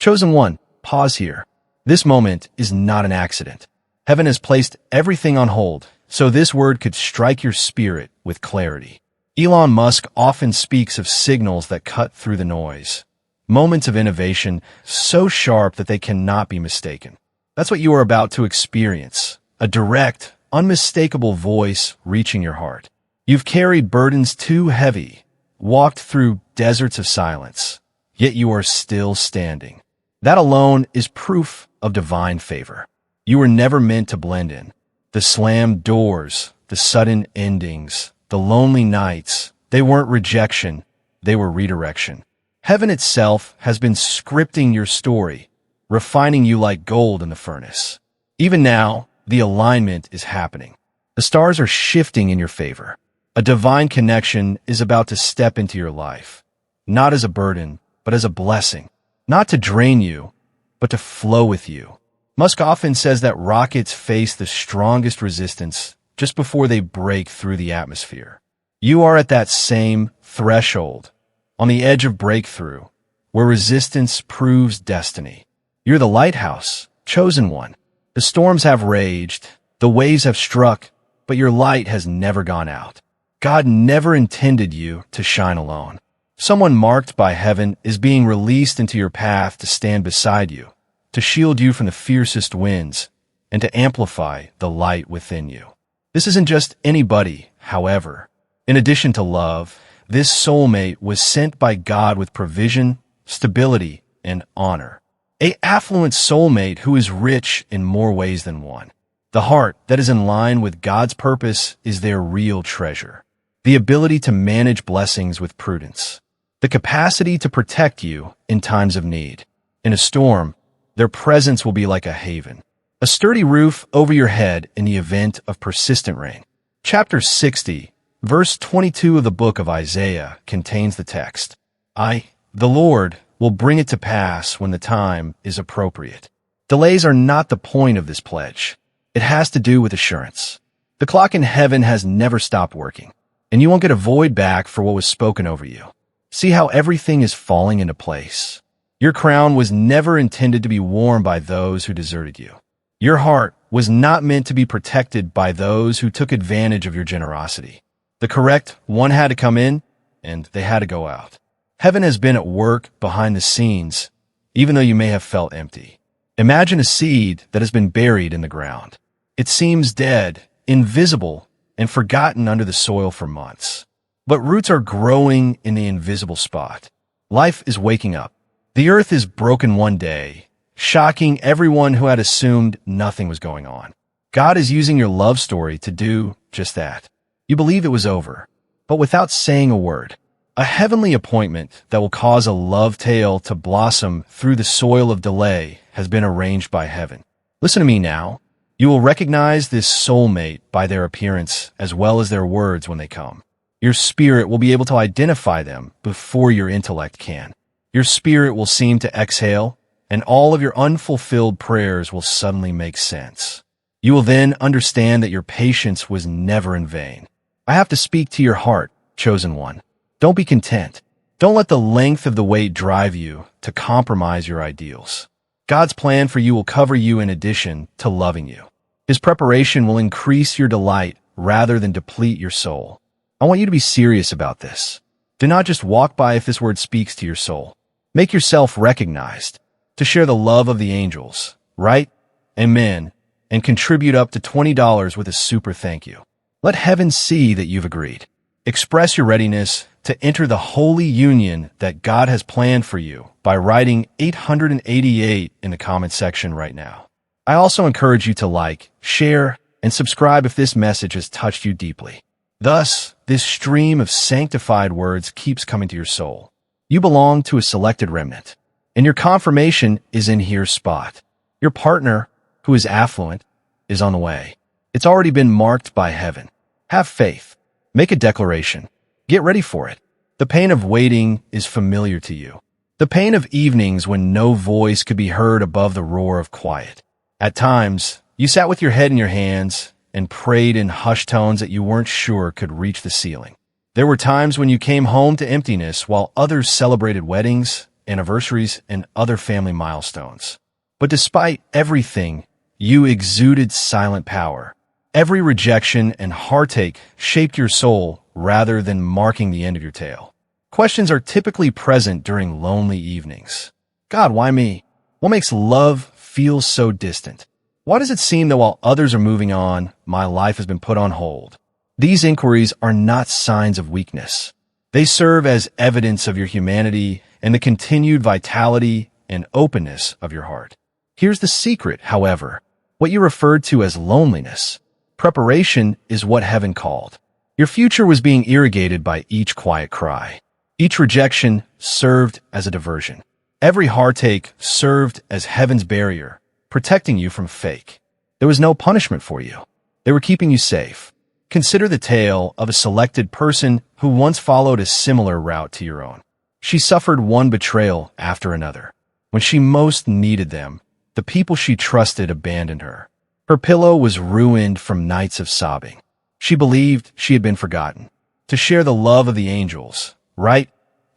Chosen one, pause here. This moment is not an accident. Heaven has placed everything on hold, so this word could strike your spirit with clarity. Elon Musk often speaks of signals that cut through the noise. Moments of innovation so sharp that they cannot be mistaken. That's what you are about to experience. A direct, unmistakable voice reaching your heart. You've carried burdens too heavy, walked through deserts of silence, yet you are still standing. That alone is proof of divine favor. You were never meant to blend in. The slammed doors, the sudden endings, the lonely nights, they weren't rejection, they were redirection. Heaven itself has been scripting your story, refining you like gold in the furnace. Even now, the alignment is happening. The stars are shifting in your favor. A divine connection is about to step into your life, not as a burden, but as a blessing. Not to drain you, but to flow with you. Musk often says that rockets face the strongest resistance just before they break through the atmosphere. You are at that same threshold, on the edge of breakthrough, where resistance proves destiny. You're the lighthouse, chosen one. The storms have raged, the waves have struck, but your light has never gone out. God never intended you to shine alone. Someone marked by heaven is being released into your path to stand beside you, to shield you from the fiercest winds, and to amplify the light within you. This isn't just anybody, however. In addition to love, this soulmate was sent by God with provision, stability, and honor. An affluent soulmate who is rich in more ways than one. The heart that is in line with God's purpose is their real treasure. The ability to manage blessings with prudence. The capacity to protect you in times of need. In a storm, their presence will be like a haven. A sturdy roof over your head in the event of persistent rain. Chapter 60, verse 22 of the book of Isaiah contains the text, "I, the Lord, will bring it to pass when the time is appropriate." Delays are not the point of this pledge. It has to do with assurance. The clock in heaven has never stopped working, and you won't get a void back for what was spoken over you. See how everything is falling into place. Your crown was never intended to be worn by those who deserted you. Your heart was not meant to be protected by those who took advantage of your generosity. The correct one had to come in, and they had to go out. Heaven has been at work behind the scenes, even though you may have felt empty. Imagine a seed that has been buried in the ground. It seems dead, invisible, and forgotten under the soil for months. But roots are growing in the invisible spot. Life is waking up. The earth is broken one day, shocking everyone who had assumed nothing was going on. God is using your love story to do just that. You believe it was over, but without saying a word. A heavenly appointment that will cause a love tale to blossom through the soil of delay has been arranged by heaven. Listen to me now. You will recognize this soulmate by their appearance as well as their words when they come. Your spirit will be able to identify them before your intellect can. Your spirit will seem to exhale, and all of your unfulfilled prayers will suddenly make sense. You will then understand that your patience was never in vain. I have to speak to your heart, chosen one. Don't be content. Don't let the length of the wait drive you to compromise your ideals. God's plan for you will cover you in addition to loving you. His preparation will increase your delight rather than deplete your soul. I want you to be serious about this. Do not just walk by if this word speaks to your soul. Make yourself recognized to share the love of the angels, right? Amen. And contribute up to $20 with a super thank you. Let heaven see that you've agreed. Express your readiness to enter the holy union that God has planned for you by writing 888 in the comment section right now. I also encourage you to like, share, and subscribe if this message has touched you deeply. Thus, this stream of sanctified words keeps coming to your soul. You belong to a selected remnant, and your confirmation is in here spot. Your partner, who is affluent, is on the way. It's already been marked by heaven. Have faith. Make a declaration. Get ready for it. The pain of waiting is familiar to you. The pain of evenings when no voice could be heard above the roar of quiet. At times, you sat with your head in your hands and prayed in hushed tones that you weren't sure could reach the ceiling. There were times when you came home to emptiness while others celebrated weddings, anniversaries, and other family milestones. But despite everything, you exuded silent power. Every rejection and heartache shaped your soul rather than marking the end of your tale. Questions are typically present during lonely evenings. God, why me? What makes love feel so distant? Why does it seem that while others are moving on, my life has been put on hold? These inquiries are not signs of weakness. They serve as evidence of your humanity and the continued vitality and openness of your heart. Here's the secret, however. What you referred to as loneliness, preparation is what heaven called. Your future was being irrigated by each quiet cry. Each rejection served as a diversion. Every heartache served as heaven's barrier, protecting you from fake. There was no punishment for you. They were keeping you safe. Consider the tale of a selected person who once followed a similar route to your own. She suffered one betrayal after another. When she most needed them, the people she trusted abandoned her. Her pillow was ruined from nights of sobbing. She believed she had been forgotten. To share the love of the angels, write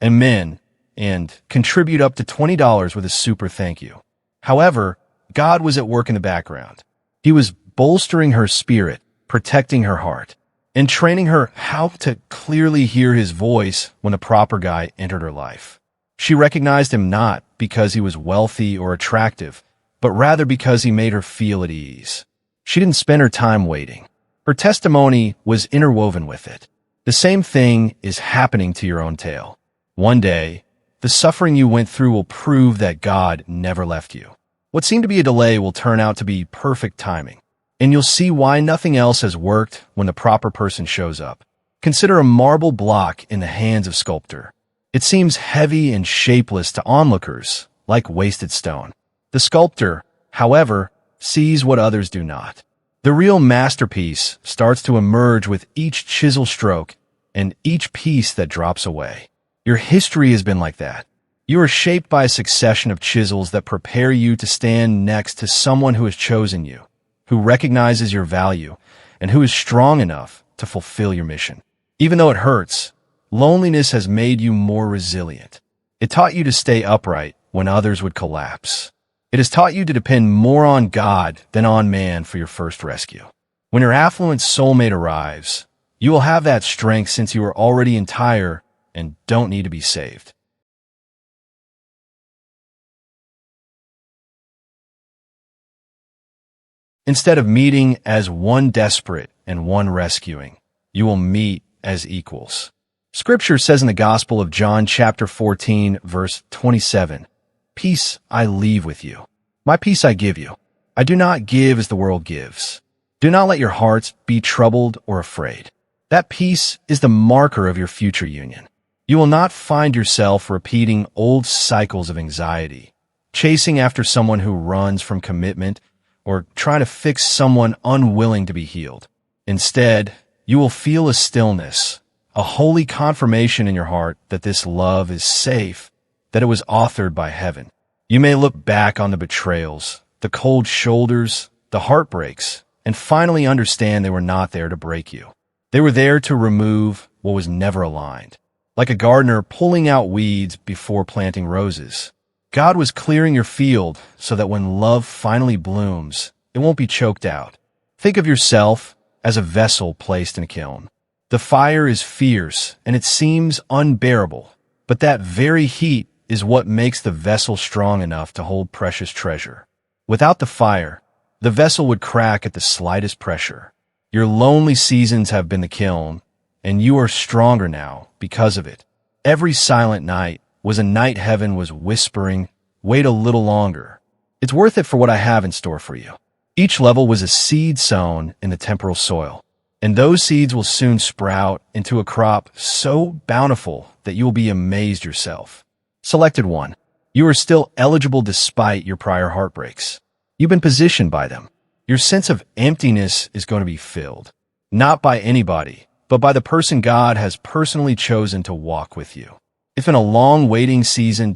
amen, and contribute up to $20 with a super thank you. However, God was at work in the background. He was bolstering her spirit, protecting her heart, and training her how to clearly hear his voice when the proper guy entered her life. She recognized him not because he was wealthy or attractive, but rather because he made her feel at ease. She didn't spend her time waiting. Her testimony was interwoven with it. The same thing is happening to your own tale. One day, the suffering you went through will prove that God never left you. What seemed to be a delay will turn out to be perfect timing, and you'll see why nothing else has worked when the proper person shows up. Consider a marble block in the hands of sculptor. It seems heavy and shapeless to onlookers, like wasted stone. The sculptor, however, sees what others do not. The real masterpiece starts to emerge with each chisel stroke and each piece that drops away. Your history has been like that. You are shaped by a succession of chisels that prepare you to stand next to someone who has chosen you, who recognizes your value, and who is strong enough to fulfill your mission. Even though it hurts, loneliness has made you more resilient. It taught you to stay upright when others would collapse. It has taught you to depend more on God than on man for your first rescue. When your affluent soulmate arrives, you will have that strength since you are already entire and don't need to be saved. Instead of meeting as one desperate and one rescuing, you will meet as equals. Scripture says in the Gospel of John chapter 14, verse 27, "Peace I leave with you. My peace I give you. I do not give as the world gives. Do not let your hearts be troubled or afraid." That peace is the marker of your future union. You will not find yourself repeating old cycles of anxiety, chasing after someone who runs from commitment, or trying to fix someone unwilling to be healed. Instead, you will feel a stillness, a holy confirmation in your heart that this love is safe, that it was authored by heaven. You may look back on the betrayals, the cold shoulders, the heartbreaks, and finally understand they were not there to break you. They were there to remove what was never aligned. Like a gardener pulling out weeds before planting roses, God was clearing your field so that when love finally blooms, it won't be choked out. Think of yourself as a vessel placed in a kiln. The fire is fierce and it seems unbearable, but that very heat is what makes the vessel strong enough to hold precious treasure. Without the fire, the vessel would crack at the slightest pressure. Your lonely seasons have been the kiln, and you are stronger now because of it. Every silent night was a night heaven was whispering, "Wait a little longer. It's worth it for what I have in store for you." Each level was a seed sown in the temporal soil, and those seeds will soon sprout into a crop so bountiful that you will be amazed yourself. Selected one, you are still eligible despite your prior heartbreaks. You've been positioned by them. Your sense of emptiness is going to be filled, not by anybody, but by the person God has personally chosen to walk with you. It's been a long waiting season.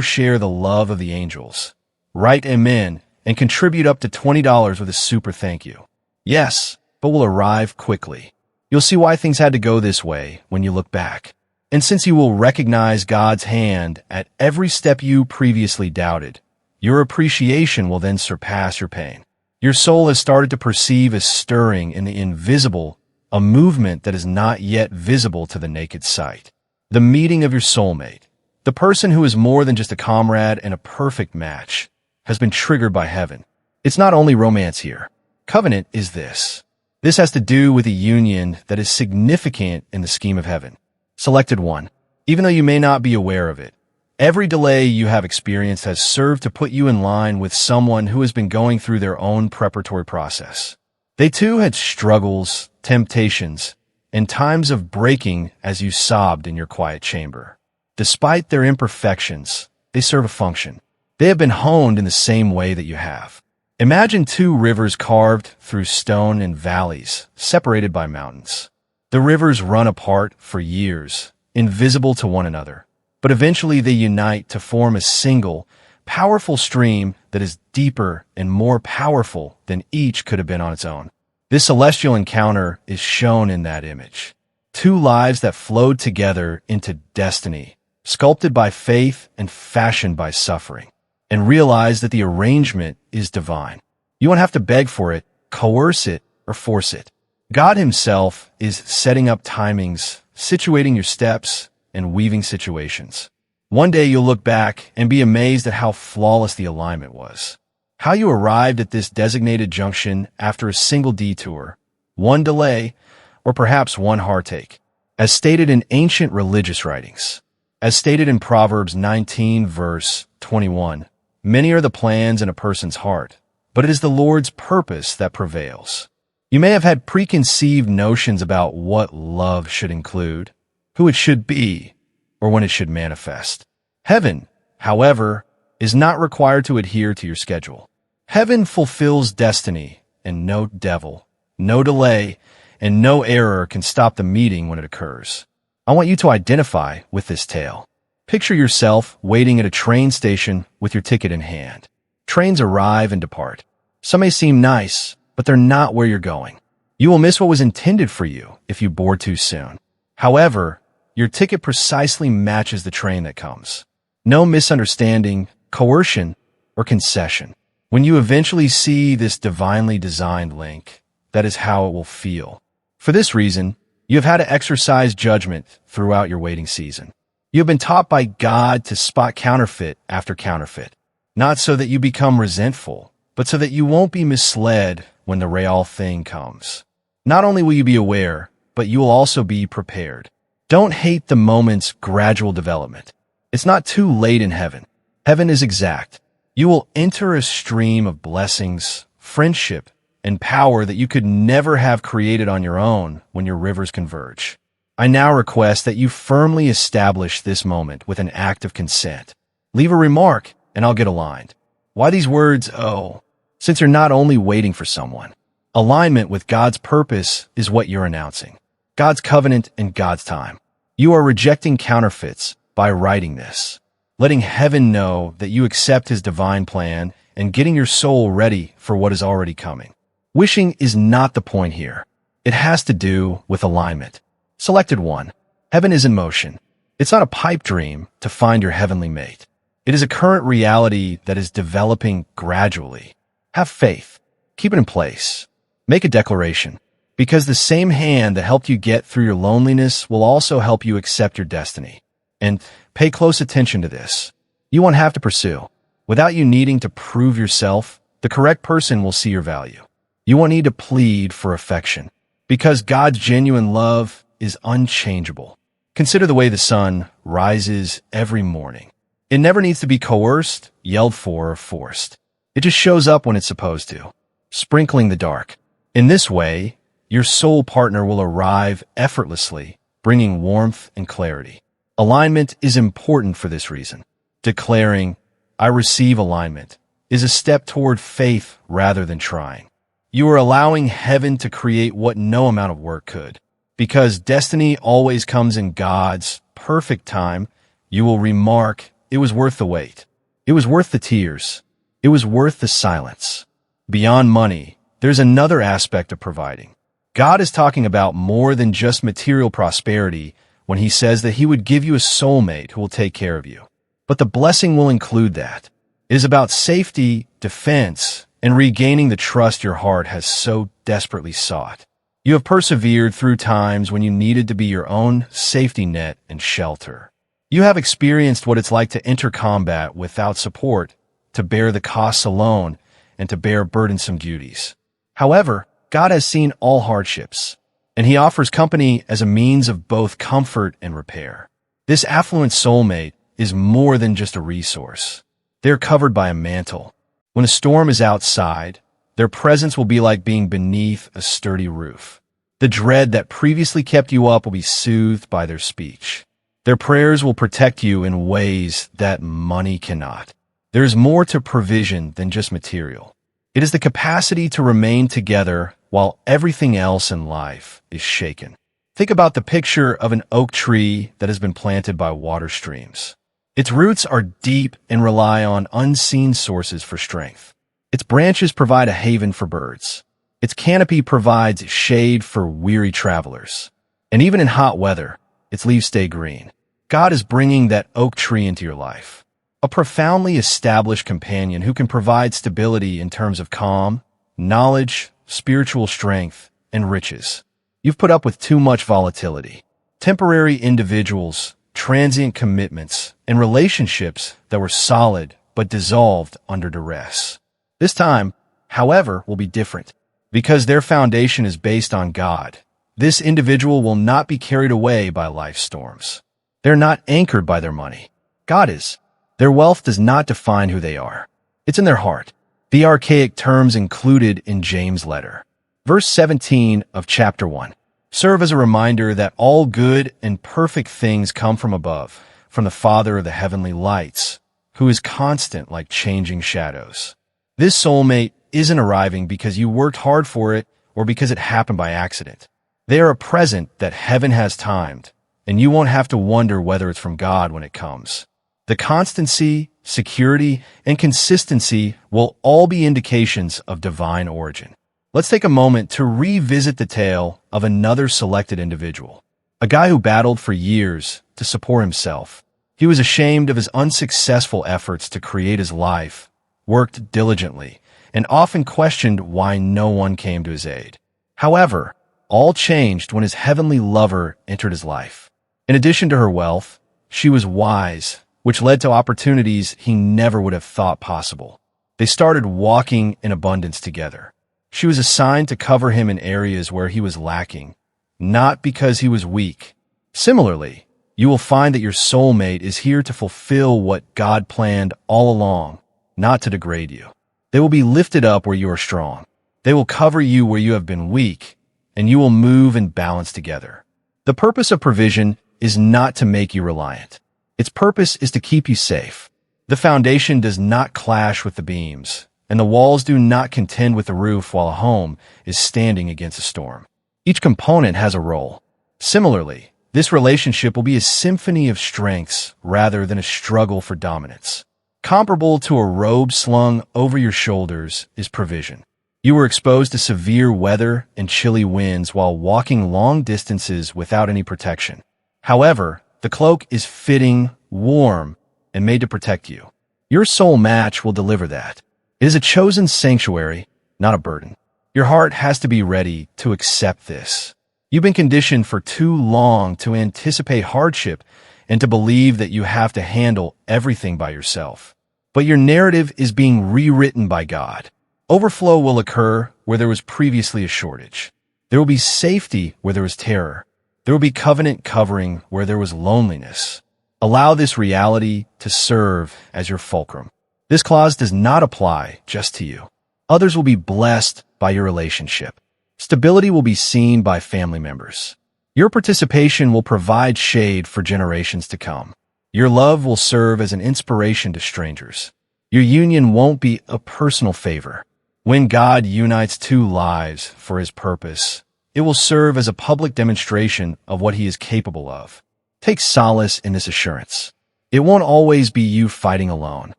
Share the love of the angels. Write amen and contribute up to $20 with a super thank you. Yes, but will arrive quickly. You'll see why things had to go this way when you look back. And since you will recognize God's hand at every step you previously doubted, your appreciation will then surpass your pain. Your soul has started to perceive a stirring in the invisible, a movement that is not yet visible to the naked sight. The meeting of your soulmate, the person who is more than just a comrade and a perfect match, has been triggered by heaven. It's not only romance here. Covenant is this. This has to do with a union that is significant in the scheme of heaven. Selected one. Even though you may not be aware of it, every delay you have experienced has served to put you in line with someone who has been going through their own preparatory process. They too had struggles, temptations, and times of breaking as you sobbed in your quiet chamber. Despite their imperfections, they serve a function. They have been honed in the same way that you have. Imagine two rivers carved through stone and valleys, separated by mountains. The rivers run apart for years, invisible to one another, but eventually they unite to form a single, powerful stream that is deeper and more powerful than each could have been on its own. This celestial encounter is shown in that image. Two lives that flowed together into destiny, sculpted by faith and fashioned by suffering, and realize that the arrangement is divine. You won't have to beg for it, coerce it, or force it. God himself is setting up timings, situating your steps, and weaving situations. One day you'll look back and be amazed at how flawless the alignment was. How you arrived at this designated junction after a single detour, one delay, or perhaps one heartache. As stated in ancient religious writings, as stated in Proverbs 19 verse 21, many are the plans in a person's heart, but it is the Lord's purpose that prevails. You may have had preconceived notions about what love should include, who it should be, or when it should manifest. Heaven, however, is not required to adhere to your schedule. Heaven fulfills destiny, and no devil, no delay, and no error can stop the meeting when it occurs. I want you to identify with this tale. Picture yourself waiting at a train station with your ticket in hand. Trains arrive and depart. Some may seem nice, but they're not where you're going. You will miss what was intended for you if you board too soon. However, your ticket precisely matches the train that comes. No misunderstanding, coercion, or concession. When you eventually see this divinely designed link, that is how it will feel. For this reason, you have had to exercise judgment throughout your waiting season. You have been taught by God to spot counterfeit after counterfeit, not so that you become resentful, but so that you won't be misled when the real thing comes. Not only will you be aware, but you will also be prepared. Don't hate the moment's gradual development. It's not too late in heaven. Heaven is exact. You will enter a stream of blessings, friendship, and power that you could never have created on your own when your rivers converge. I now request that you firmly establish this moment with an act of consent. Leave a remark, and I'll get aligned. Why these words, oh? Since you're not only waiting for someone. Alignment with God's purpose is what you're announcing. God's covenant and God's time. You are rejecting counterfeits by writing this, letting heaven know that you accept his divine plan and getting your soul ready for what is already coming. Wishing is not the point here. It has to do with alignment. Selected one. Heaven is in motion. It's not a pipe dream to find your heavenly mate. It is a current reality that is developing gradually. Have faith. Keep it in place. Make a declaration. Because the same hand that helped you get through your loneliness will also help you accept your destiny. And pay close attention to this. You won't have to pursue. Without you needing to prove yourself, the correct person will see your value. You won't need to plead for affection, because God's genuine love is unchangeable. Consider the way the sun rises every morning. It never needs to be coerced, yelled for, or forced. It just shows up when it's supposed to, sprinkling the dark. In this way, your soul partner will arrive effortlessly, bringing warmth and clarity. Alignment is important for this reason. Declaring, I receive alignment, is a step toward faith rather than trying. You are allowing heaven to create what no amount of work could. Because destiny always comes in God's perfect time, you will remark, it was worth the wait. It was worth the tears. It was worth the silence. Beyond money, there's another aspect of providing. God is talking about more than just material prosperity when he says that he would give you a soulmate who will take care of you. But the blessing will include that. It is about safety, defense, and regaining the trust your heart has so desperately sought. You have persevered through times when you needed to be your own safety net and shelter. You have experienced what it's like to enter combat without support, to bear the costs alone, and to bear burdensome duties. However, God has seen all hardships, and he offers company as a means of both comfort and repair. This affluent soulmate is more than just a resource. They're covered by a mantle. When a storm is outside, their presence will be like being beneath a sturdy roof. The dread that previously kept you up will be soothed by their speech. Their prayers will protect you in ways that money cannot. There is more to provision than just material. It is the capacity to remain together while everything else in life is shaken. Think about the picture of an oak tree that has been planted by water streams. Its roots are deep and rely on unseen sources for strength. Its branches provide a haven for birds. Its canopy provides shade for weary travelers. And even in hot weather, its leaves stay green. God is bringing that oak tree into your life. A profoundly established companion who can provide stability in terms of calm, knowledge, spiritual strength, and riches. You've put up with too much volatility. Temporary individuals, transient commitments, and relationships that were solid but dissolved under duress. This time, however, will be different. Because their foundation is based on God, this individual will not be carried away by life's storms. They're not anchored by their money. God is. Their wealth does not define who they are. It's in their heart. The archaic terms included in James' letter. Verse 17 of chapter 1 serve as a reminder that all good and perfect things come from above, from the Father of the heavenly lights, who is constant like changing shadows. This soulmate isn't arriving because you worked hard for it or because it happened by accident. They are a present that heaven has timed, and you won't have to wonder whether it's from God when it comes. The constancy, security, and consistency will all be indications of divine origin. Let's take a moment to revisit the tale of another selected individual, a guy who battled for years to support himself. He was ashamed of his unsuccessful efforts to create his life, worked diligently, and often questioned why no one came to his aid. However, all changed when his heavenly lover entered his life. In addition to her wealth, she was wise, which led to opportunities he never would have thought possible. They started walking in abundance together. She was assigned to cover him in areas where he was lacking, not because he was weak. Similarly, you will find that your soulmate is here to fulfill what God planned all along, not to degrade you. They will be lifted up where you are strong. They will cover you where you have been weak, and you will move in balance together. The purpose of provision is not to make you reliant. Its purpose is to keep you safe. The foundation does not clash with the beams, and the walls do not contend with the roof while a home is standing against a storm. Each component has a role. Similarly, this relationship will be a symphony of strengths rather than a struggle for dominance. Comparable to a robe slung over your shoulders is provision. You were exposed to severe weather and chilly winds while walking long distances without any protection. However, the cloak is fitting, warm, and made to protect you. Your soul match will deliver that. It is a chosen sanctuary, not a burden. Your heart has to be ready to accept this. You've been conditioned for too long to anticipate hardship and to believe that you have to handle everything by yourself. But your narrative is being rewritten by God. Overflow will occur where there was previously a shortage. There will be safety where there was terror. There will be covenant covering where there was loneliness. Allow this reality to serve as your fulcrum. This clause does not apply just to you. Others will be blessed by your relationship. Stability will be seen by family members. Your participation will provide shade for generations to come. Your love will serve as an inspiration to strangers. Your union won't be a personal favor. When God unites two lives for his purpose, it will serve as a public demonstration of what he is capable of. Take solace in this assurance. It won't always be you fighting alone.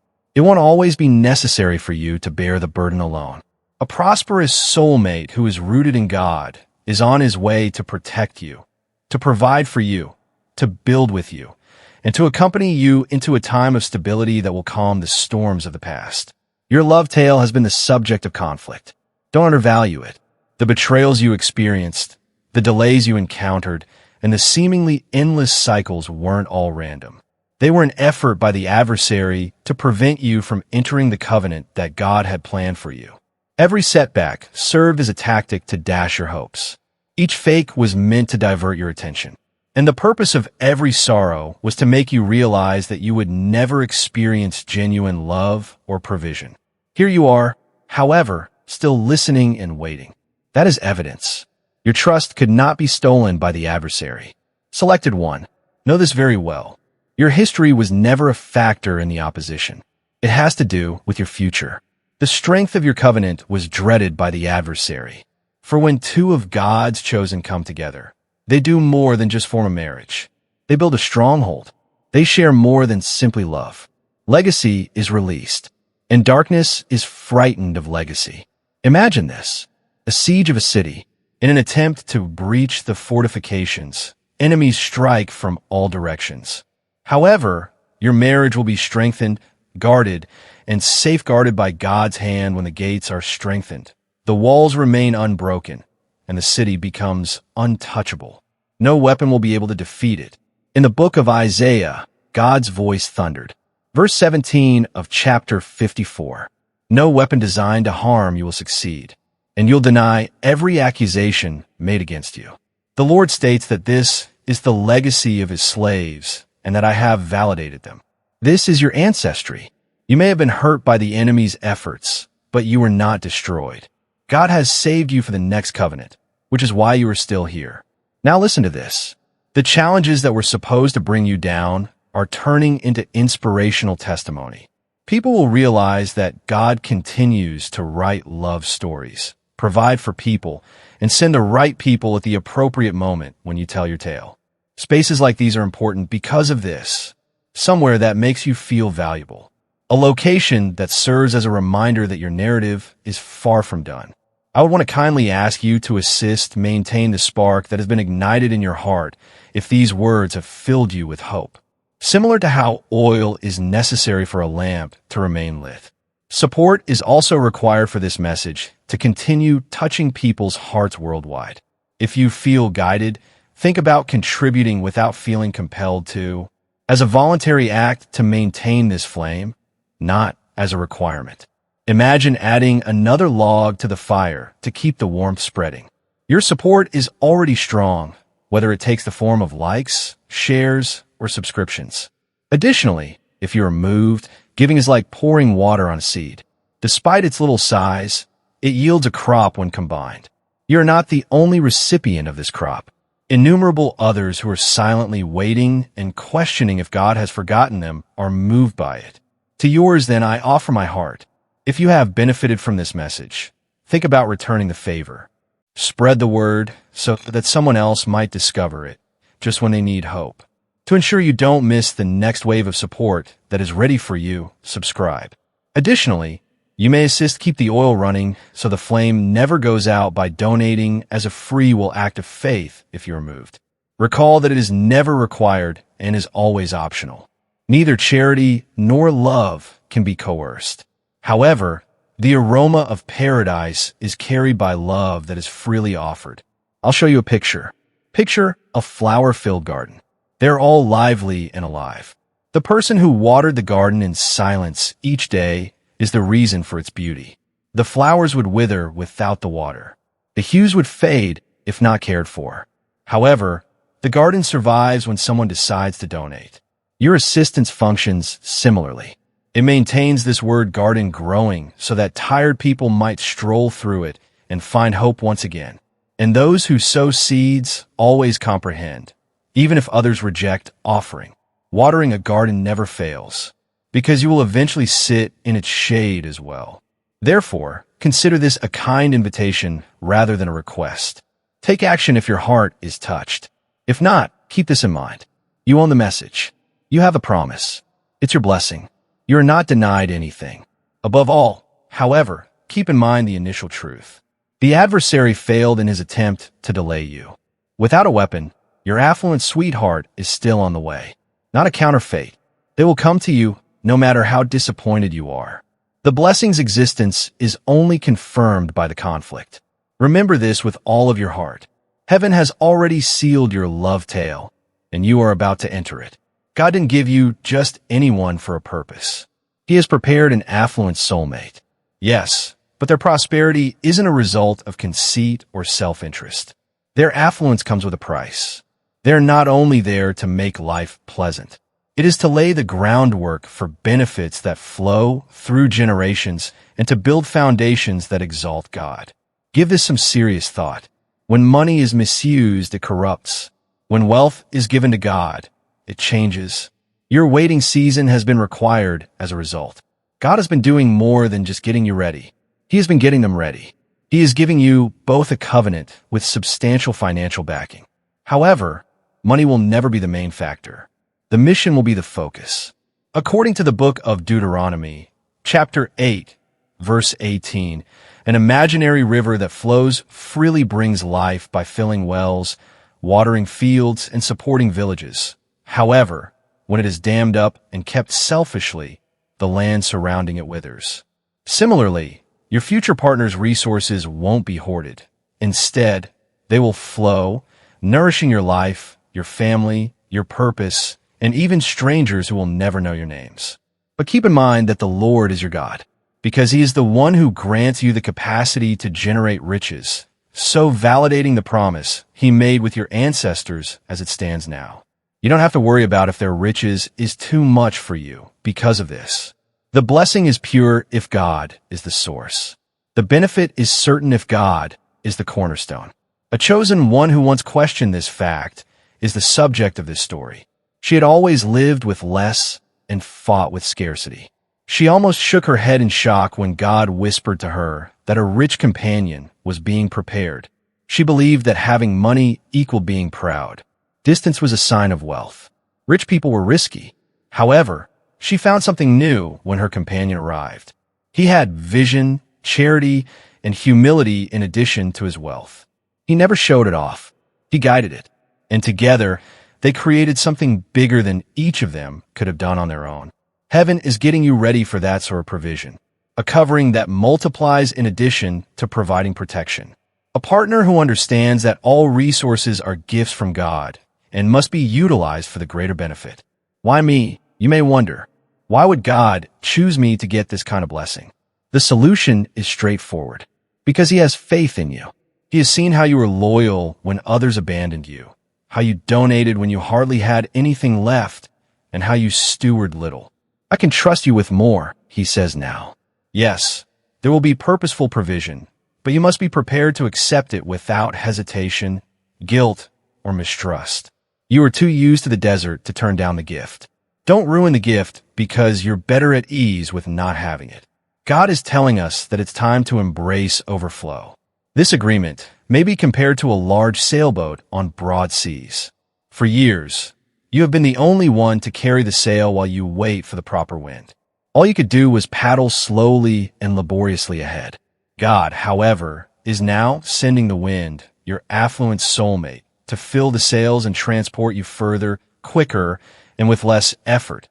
It won't always be necessary for you to bear the burden alone. A prosperous soulmate who is rooted in God is on his way to protect you, to provide for you, to build with you, and to accompany you into a time of stability that will calm the storms of the past. Your love tale has been the subject of conflict. Don't undervalue it. The betrayals you experienced, the delays you encountered, and the seemingly endless cycles weren't all random. They were an effort by the adversary to prevent you from entering the covenant that God had planned for you. Every setback served as a tactic to dash your hopes. Each fake was meant to divert your attention. And the purpose of every sorrow was to make you realize that you would never experience genuine love or provision. Here you are, however, still listening and waiting. That is evidence. Your trust could not be stolen by the adversary. Selected one. Know this very well. Your history was never a factor in the opposition. It has to do with your future. The strength of your covenant was dreaded by the adversary. For when two of God's chosen come together, they do more than just form a marriage. They build a stronghold. They share more than simply love. Legacy is released, and darkness is frightened of legacy. Imagine this: a siege of a city. In an attempt to breach the fortifications, enemies strike from all directions. However, your marriage will be strengthened, guarded, and safeguarded by God's hand when the gates are strengthened. The walls remain unbroken, and the city becomes untouchable. No weapon will be able to defeat it. In the book of Isaiah, God's voice thundered. Verse 17 of chapter 54. No weapon designed to harm you will succeed, and you'll deny every accusation made against you. The Lord states that this is the legacy of his slaves, and that I have validated them. This is your ancestry. You may have been hurt by the enemy's efforts, but you were not destroyed. God has saved you for the next covenant, which is why you are still here. Now listen to this. The challenges that were supposed to bring you down are turning into inspirational testimony. People will realize that God continues to write love stories, provide for people, and send the right people at the appropriate moment when you tell your tale. Spaces like these are important because of this. Somewhere that makes you feel valuable. A location that serves as a reminder that your narrative is far from done. I would want to kindly ask you to assist maintain the spark that has been ignited in your heart if these words have filled you with hope. Similar to how oil is necessary for a lamp to remain lit. Support is also required for this message to continue touching people's hearts worldwide. If you feel guided, think about contributing without feeling compelled to, as a voluntary act to maintain this flame, not as a requirement. Imagine adding another log to the fire to keep the warmth spreading. Your support is already strong, whether it takes the form of likes, shares, or subscriptions. Additionally, if you are moved, giving is like pouring water on a seed. Despite its little size, it yields a crop when combined. You are not the only recipient of this crop. Innumerable others who are silently waiting and questioning if God has forgotten them are moved by it. To yours, then, I offer my heart. If you have benefited from this message, think about returning the favor. Spread the word so that someone else might discover it, just when they need hope. To ensure you don't miss the next wave of support that is ready for you, subscribe. Additionally, you may assist keep the oil running so the flame never goes out by donating as a free will act of faith if you're moved. Recall that it is never required and is always optional. Neither charity nor love can be coerced. However, the aroma of paradise is carried by love that is freely offered. I'll show you a picture. Picture a flower-filled garden. They're all lively and alive. The person who watered the garden in silence each day is the reason for its beauty. The flowers would wither without the water. The hues would fade if not cared for. However, the garden survives when someone decides to donate. Your assistance functions similarly. It maintains this word garden growing so that tired people might stroll through it and find hope once again. And those who sow seeds always comprehend, even if others reject offering. Watering a garden never fails, because you will eventually sit in its shade as well. Therefore, consider this a kind invitation rather than a request. Take action if your heart is touched. If not, keep this in mind. You own the message. You have a promise. It's your blessing. You are not denied anything. Above all, however, keep in mind the initial truth. The adversary failed in his attempt to delay you. Without a weapon, Your affluent sweetheart is still on the way. Not a counterfeit. They will come to you no matter how disappointed you are. The blessing's existence is only confirmed by the conflict. Remember this with all of your heart. Heaven has already sealed your love tale, and you are about to enter it. God didn't give you just anyone for a purpose. He has prepared an affluent soulmate. Yes, but their prosperity isn't a result of conceit or self-interest. Their affluence comes with a price. They're not only there to make life pleasant. It is to lay the groundwork for benefits that flow through generations and to build foundations that exalt God. Give this some serious thought. When money is misused, it corrupts. When wealth is given to God, it changes. Your waiting season has been required as a result. God has been doing more than just getting you ready. He has been getting them ready. He is giving you both a covenant with substantial financial backing. However, money will never be the main factor. The mission will be the focus. According to the book of Deuteronomy, chapter 8, verse 18, an imaginary river that flows freely brings life by filling wells, watering fields, and supporting villages. However, when it is dammed up and kept selfishly, the land surrounding it withers. Similarly, your future partner's resources won't be hoarded. Instead, they will flow, nourishing your life, your family, your purpose, and even strangers who will never know your names. But keep in mind that the Lord is your God, because He is the one who grants you the capacity to generate riches, so validating the promise He made with your ancestors as it stands now. You don't have to worry about if their riches is too much for you because of this. The blessing is pure if God is the source. The benefit is certain if God is the cornerstone. A chosen one who once questioned this fact is the subject of this story. She had always lived with less and fought with scarcity. She almost shook her head in shock when God whispered to her that a rich companion was being prepared. She believed that having money equaled being proud. Distance was a sign of wealth. Rich people were risky. However, she found something new when her companion arrived. He had vision, charity, and humility in addition to his wealth. He never showed it off. He guided it. And together, they created something bigger than each of them could have done on their own. Heaven is getting you ready for that sort of provision. A covering that multiplies in addition to providing protection. A partner who understands that all resources are gifts from God and must be utilized for the greater benefit. Why me? You may wonder. Why would God choose me to get this kind of blessing? The solution is straightforward. Because He has faith in you. He has seen how you were loyal when others abandoned you, how you donated when you hardly had anything left, and how you steward little. I can trust you with more, He says now. Yes, there will be purposeful provision, but you must be prepared to accept it without hesitation, guilt, or mistrust. You are too used to the desert to turn down the gift. Don't ruin the gift because you're better at ease with not having it. God is telling us that it's time to embrace overflow. This agreement may be compared to a large sailboat on broad seas. For years, you have been the only one to carry the sail while you wait for the proper wind. All you could do was paddle slowly and laboriously ahead. God, however, is now sending the wind, your affluent soulmate, to fill the sails and transport you further, quicker, and with less effort.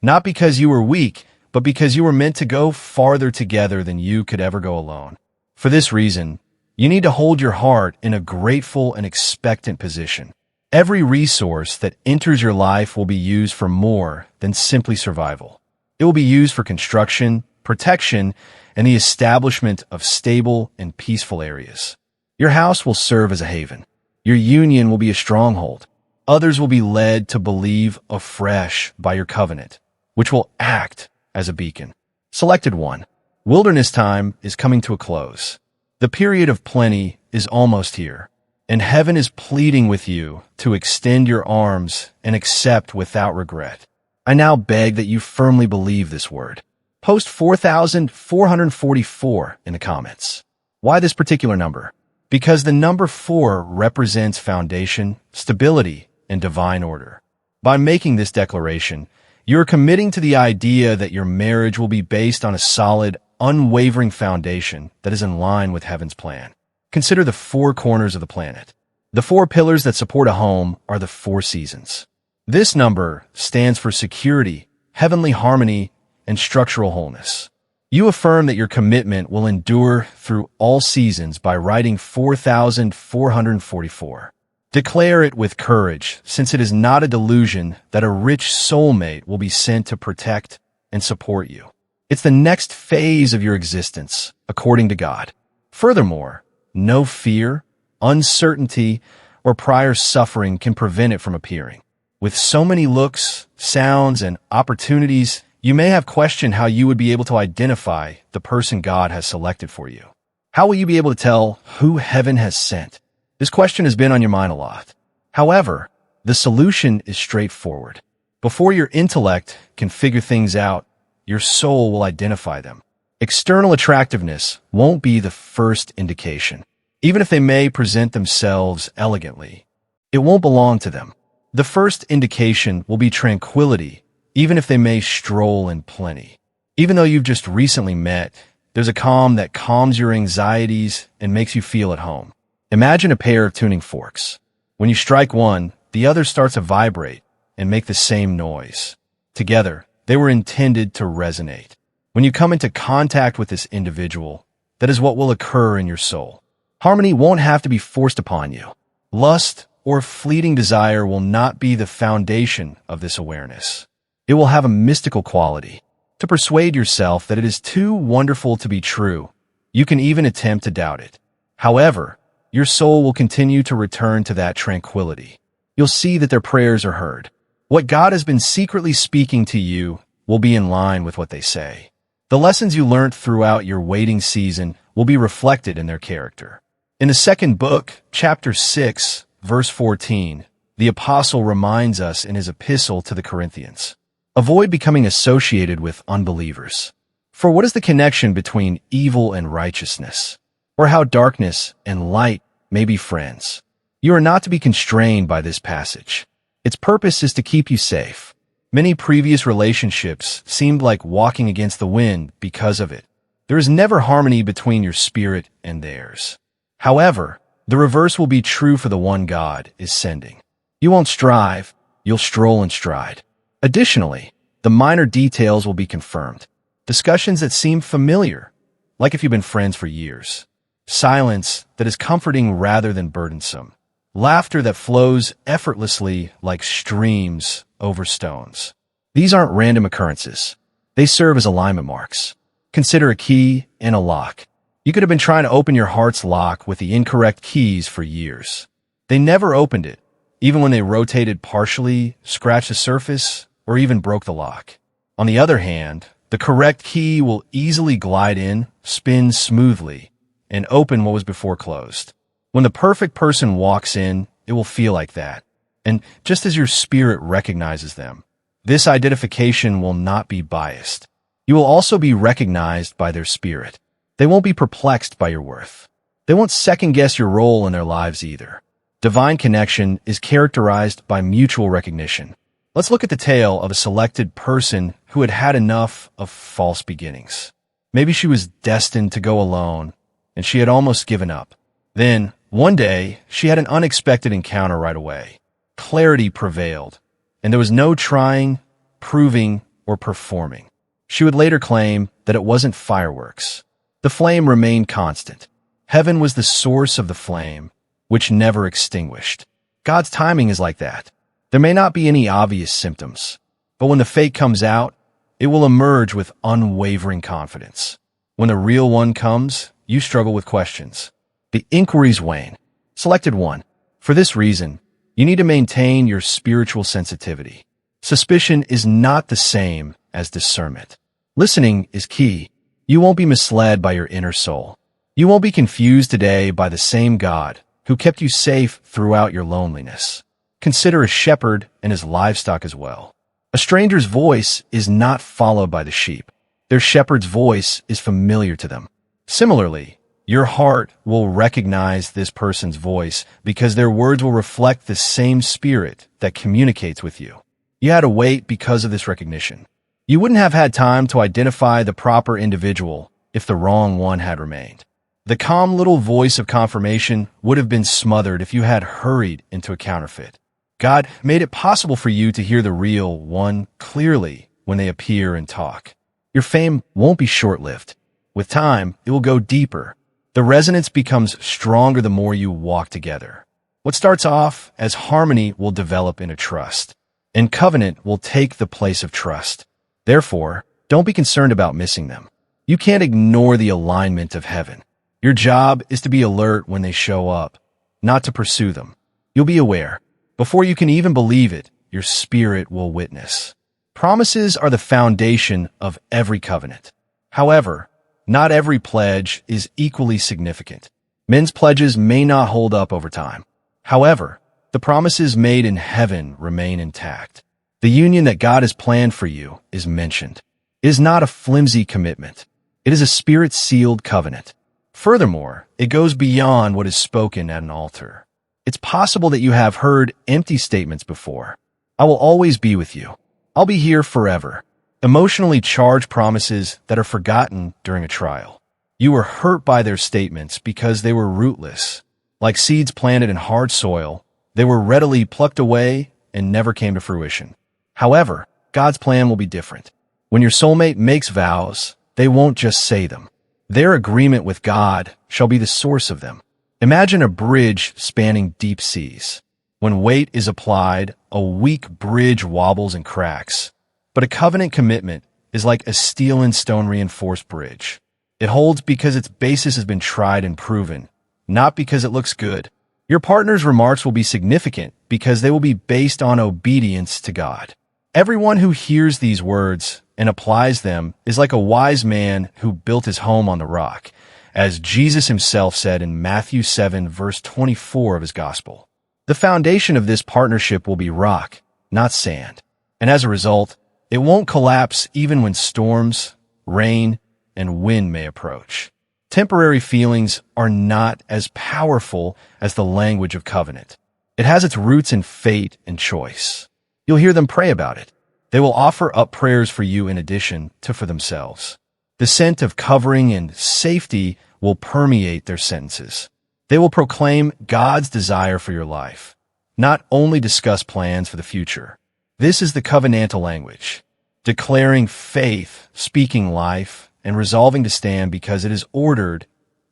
Not because you were weak, but because you were meant to go farther together than you could ever go alone. For this reason, you need to hold your heart in a grateful and expectant position. Every resource that enters your life will be used for more than simply survival. It will be used for construction, protection, and the establishment of stable and peaceful areas. Your house will serve as a haven. Your union will be a stronghold. Others will be led to believe afresh by your covenant, which will act as a beacon. Selected one. Wilderness time is coming to a close. The period of plenty is almost here, and heaven is pleading with you to extend your arms and accept without regret. I now beg that you firmly believe this word. Post 4,444 in the comments. Why this particular number? Because the number 4 represents foundation, stability, and divine order. By making this declaration, you're committing to the idea that your marriage will be based on a solid, unwavering foundation that is in line with heaven's plan. Consider the 4 corners of the planet. The four pillars that support a home are the four seasons. This number stands for security, heavenly harmony, and structural wholeness. You affirm that your commitment will endure through all seasons by writing 4,444. Declare it with courage, since it is not a delusion that a rich soulmate will be sent to protect and support you. It's the next phase of your existence, according to God. Furthermore, no fear, uncertainty, or prior suffering can prevent it from appearing. With so many looks, sounds, and opportunities, you may have questioned how you would be able to identify the person God has selected for you. How will you be able to tell who heaven has sent? This question has been on your mind a lot. However, the solution is straightforward. Before your intellect can figure things out, your soul will identify them. External attractiveness won't be the first indication. Even if they may present themselves elegantly, it won't belong to them. The first indication will be tranquility, even if they may stroll in plenty. Even though you've just recently met, there's a calm that calms your anxieties and makes you feel at home. Imagine a pair of tuning forks. When you strike one, the other starts to vibrate and make the same noise. Together, they were intended to resonate. When you come into contact with this individual, that is what will occur in your soul. Harmony won't have to be forced upon you. Lust or fleeting desire will not be the foundation of this awareness. It will have a mystical quality. To persuade yourself that it is too wonderful to be true, you can even attempt to doubt it. However, your soul will continue to return to that tranquility. You'll see that their prayers are heard. What God has been secretly speaking to you will be in line with what they say. The lessons you learned throughout your waiting season will be reflected in their character. In the second book, chapter 6, verse 14, the apostle reminds us in his epistle to the Corinthians, avoid becoming associated with unbelievers. For what is the connection between evil and righteousness? Or how darkness and light may be friends? You are not to be constrained by this passage. Its purpose is to keep you safe. Many previous relationships seemed like walking against the wind because of it. There is never harmony between your spirit and theirs. However, the reverse will be true for the one God is sending. You won't strive, you'll stroll in stride. Additionally, the minor details will be confirmed. Discussions that seem familiar, like if you've been friends for years. Silence that is comforting rather than burdensome. Laughter that flows effortlessly like streams over stones. These aren't random occurrences. They serve as alignment marks. Consider a key and a lock. You could have been trying to open your heart's lock with the incorrect keys for years. They never opened it, even when they rotated partially, scratched the surface, or even broke the lock. On the other hand, the correct key will easily glide in, spin smoothly, and open what was before closed. When the perfect person walks in, it will feel like that. And just as your spirit recognizes them, this identification will not be biased. You will also be recognized by their spirit. They won't be perplexed by your worth. They won't second-guess your role in their lives either. Divine connection is characterized by mutual recognition. Let's look at the tale of a selected person who had had enough of false beginnings. Maybe she was destined to go alone, and she had almost given up. Then, one day, she had an unexpected encounter right away. Clarity prevailed, and there was no trying, proving, or performing. She would later claim that it wasn't fireworks. The flame remained constant. Heaven was the source of the flame, which never extinguished. God's timing is like that. There may not be any obvious symptoms, but when the fake comes out, it will emerge with unwavering confidence. When the real one comes, you struggle with questions. The inquiries wane. Selected one. For this reason, you need to maintain your spiritual sensitivity. Suspicion is not the same as discernment. Listening is key. You won't be misled by your inner soul. You won't be confused today by the same God who kept you safe throughout your loneliness. Consider a shepherd and his livestock as well. A stranger's voice is not followed by the sheep. Their shepherd's voice is familiar to them. Similarly, your heart will recognize this person's voice because their words will reflect the same spirit that communicates with you. You had to wait because of this recognition. You wouldn't have had time to identify the proper individual if the wrong one had remained. The calm little voice of confirmation would have been smothered if you had hurried into a counterfeit. God made it possible for you to hear the real one clearly when they appear and talk. Your fame won't be short-lived. With time, it will go deeper. The resonance becomes stronger the more you walk together. What starts off as harmony will develop into trust, and covenant will take the place of trust. Therefore, don't be concerned about missing them. You can't ignore the alignment of heaven. Your job is to be alert when they show up, not to pursue them. You'll be aware. Before you can even believe it, your spirit will witness. Promises are the foundation of every covenant. However, not every pledge is equally significant. Men's pledges may not hold up over time. However, the promises made in heaven remain intact. The union that God has planned for you is mentioned. It is not a flimsy commitment. It is a spirit-sealed covenant. Furthermore, it goes beyond what is spoken at an altar. It's possible that you have heard empty statements before. I will always be with you. I'll be here forever. Emotionally charged promises that are forgotten during a trial. You were hurt by their statements because they were rootless. Like seeds planted in hard soil, they were readily plucked away and never came to fruition. However, God's plan will be different. When your soulmate makes vows, they won't just say them. Their agreement with God shall be the source of them. Imagine a bridge spanning deep seas. When weight is applied, a weak bridge wobbles and cracks. But a covenant commitment is like a steel and stone reinforced bridge. It holds because its basis has been tried and proven, not because it looks good. Your partner's remarks will be significant because they will be based on obedience to God. Everyone who hears these words and applies them is like a wise man who built his home on the rock, as Jesus himself said in Matthew 7, verse 24 of his gospel. The foundation of this partnership will be rock, not sand. And as a result, it won't collapse even when storms, rain, and wind may approach. Temporary feelings are not as powerful as the language of covenant. It has its roots in fate and choice. You'll hear them pray about it. They will offer up prayers for you in addition to for themselves. The scent of covering and safety will permeate their sentences. They will proclaim God's desire for your life, not only discuss plans for the future. This is the covenantal language, declaring faith, speaking life, and resolving to stand because it is ordered,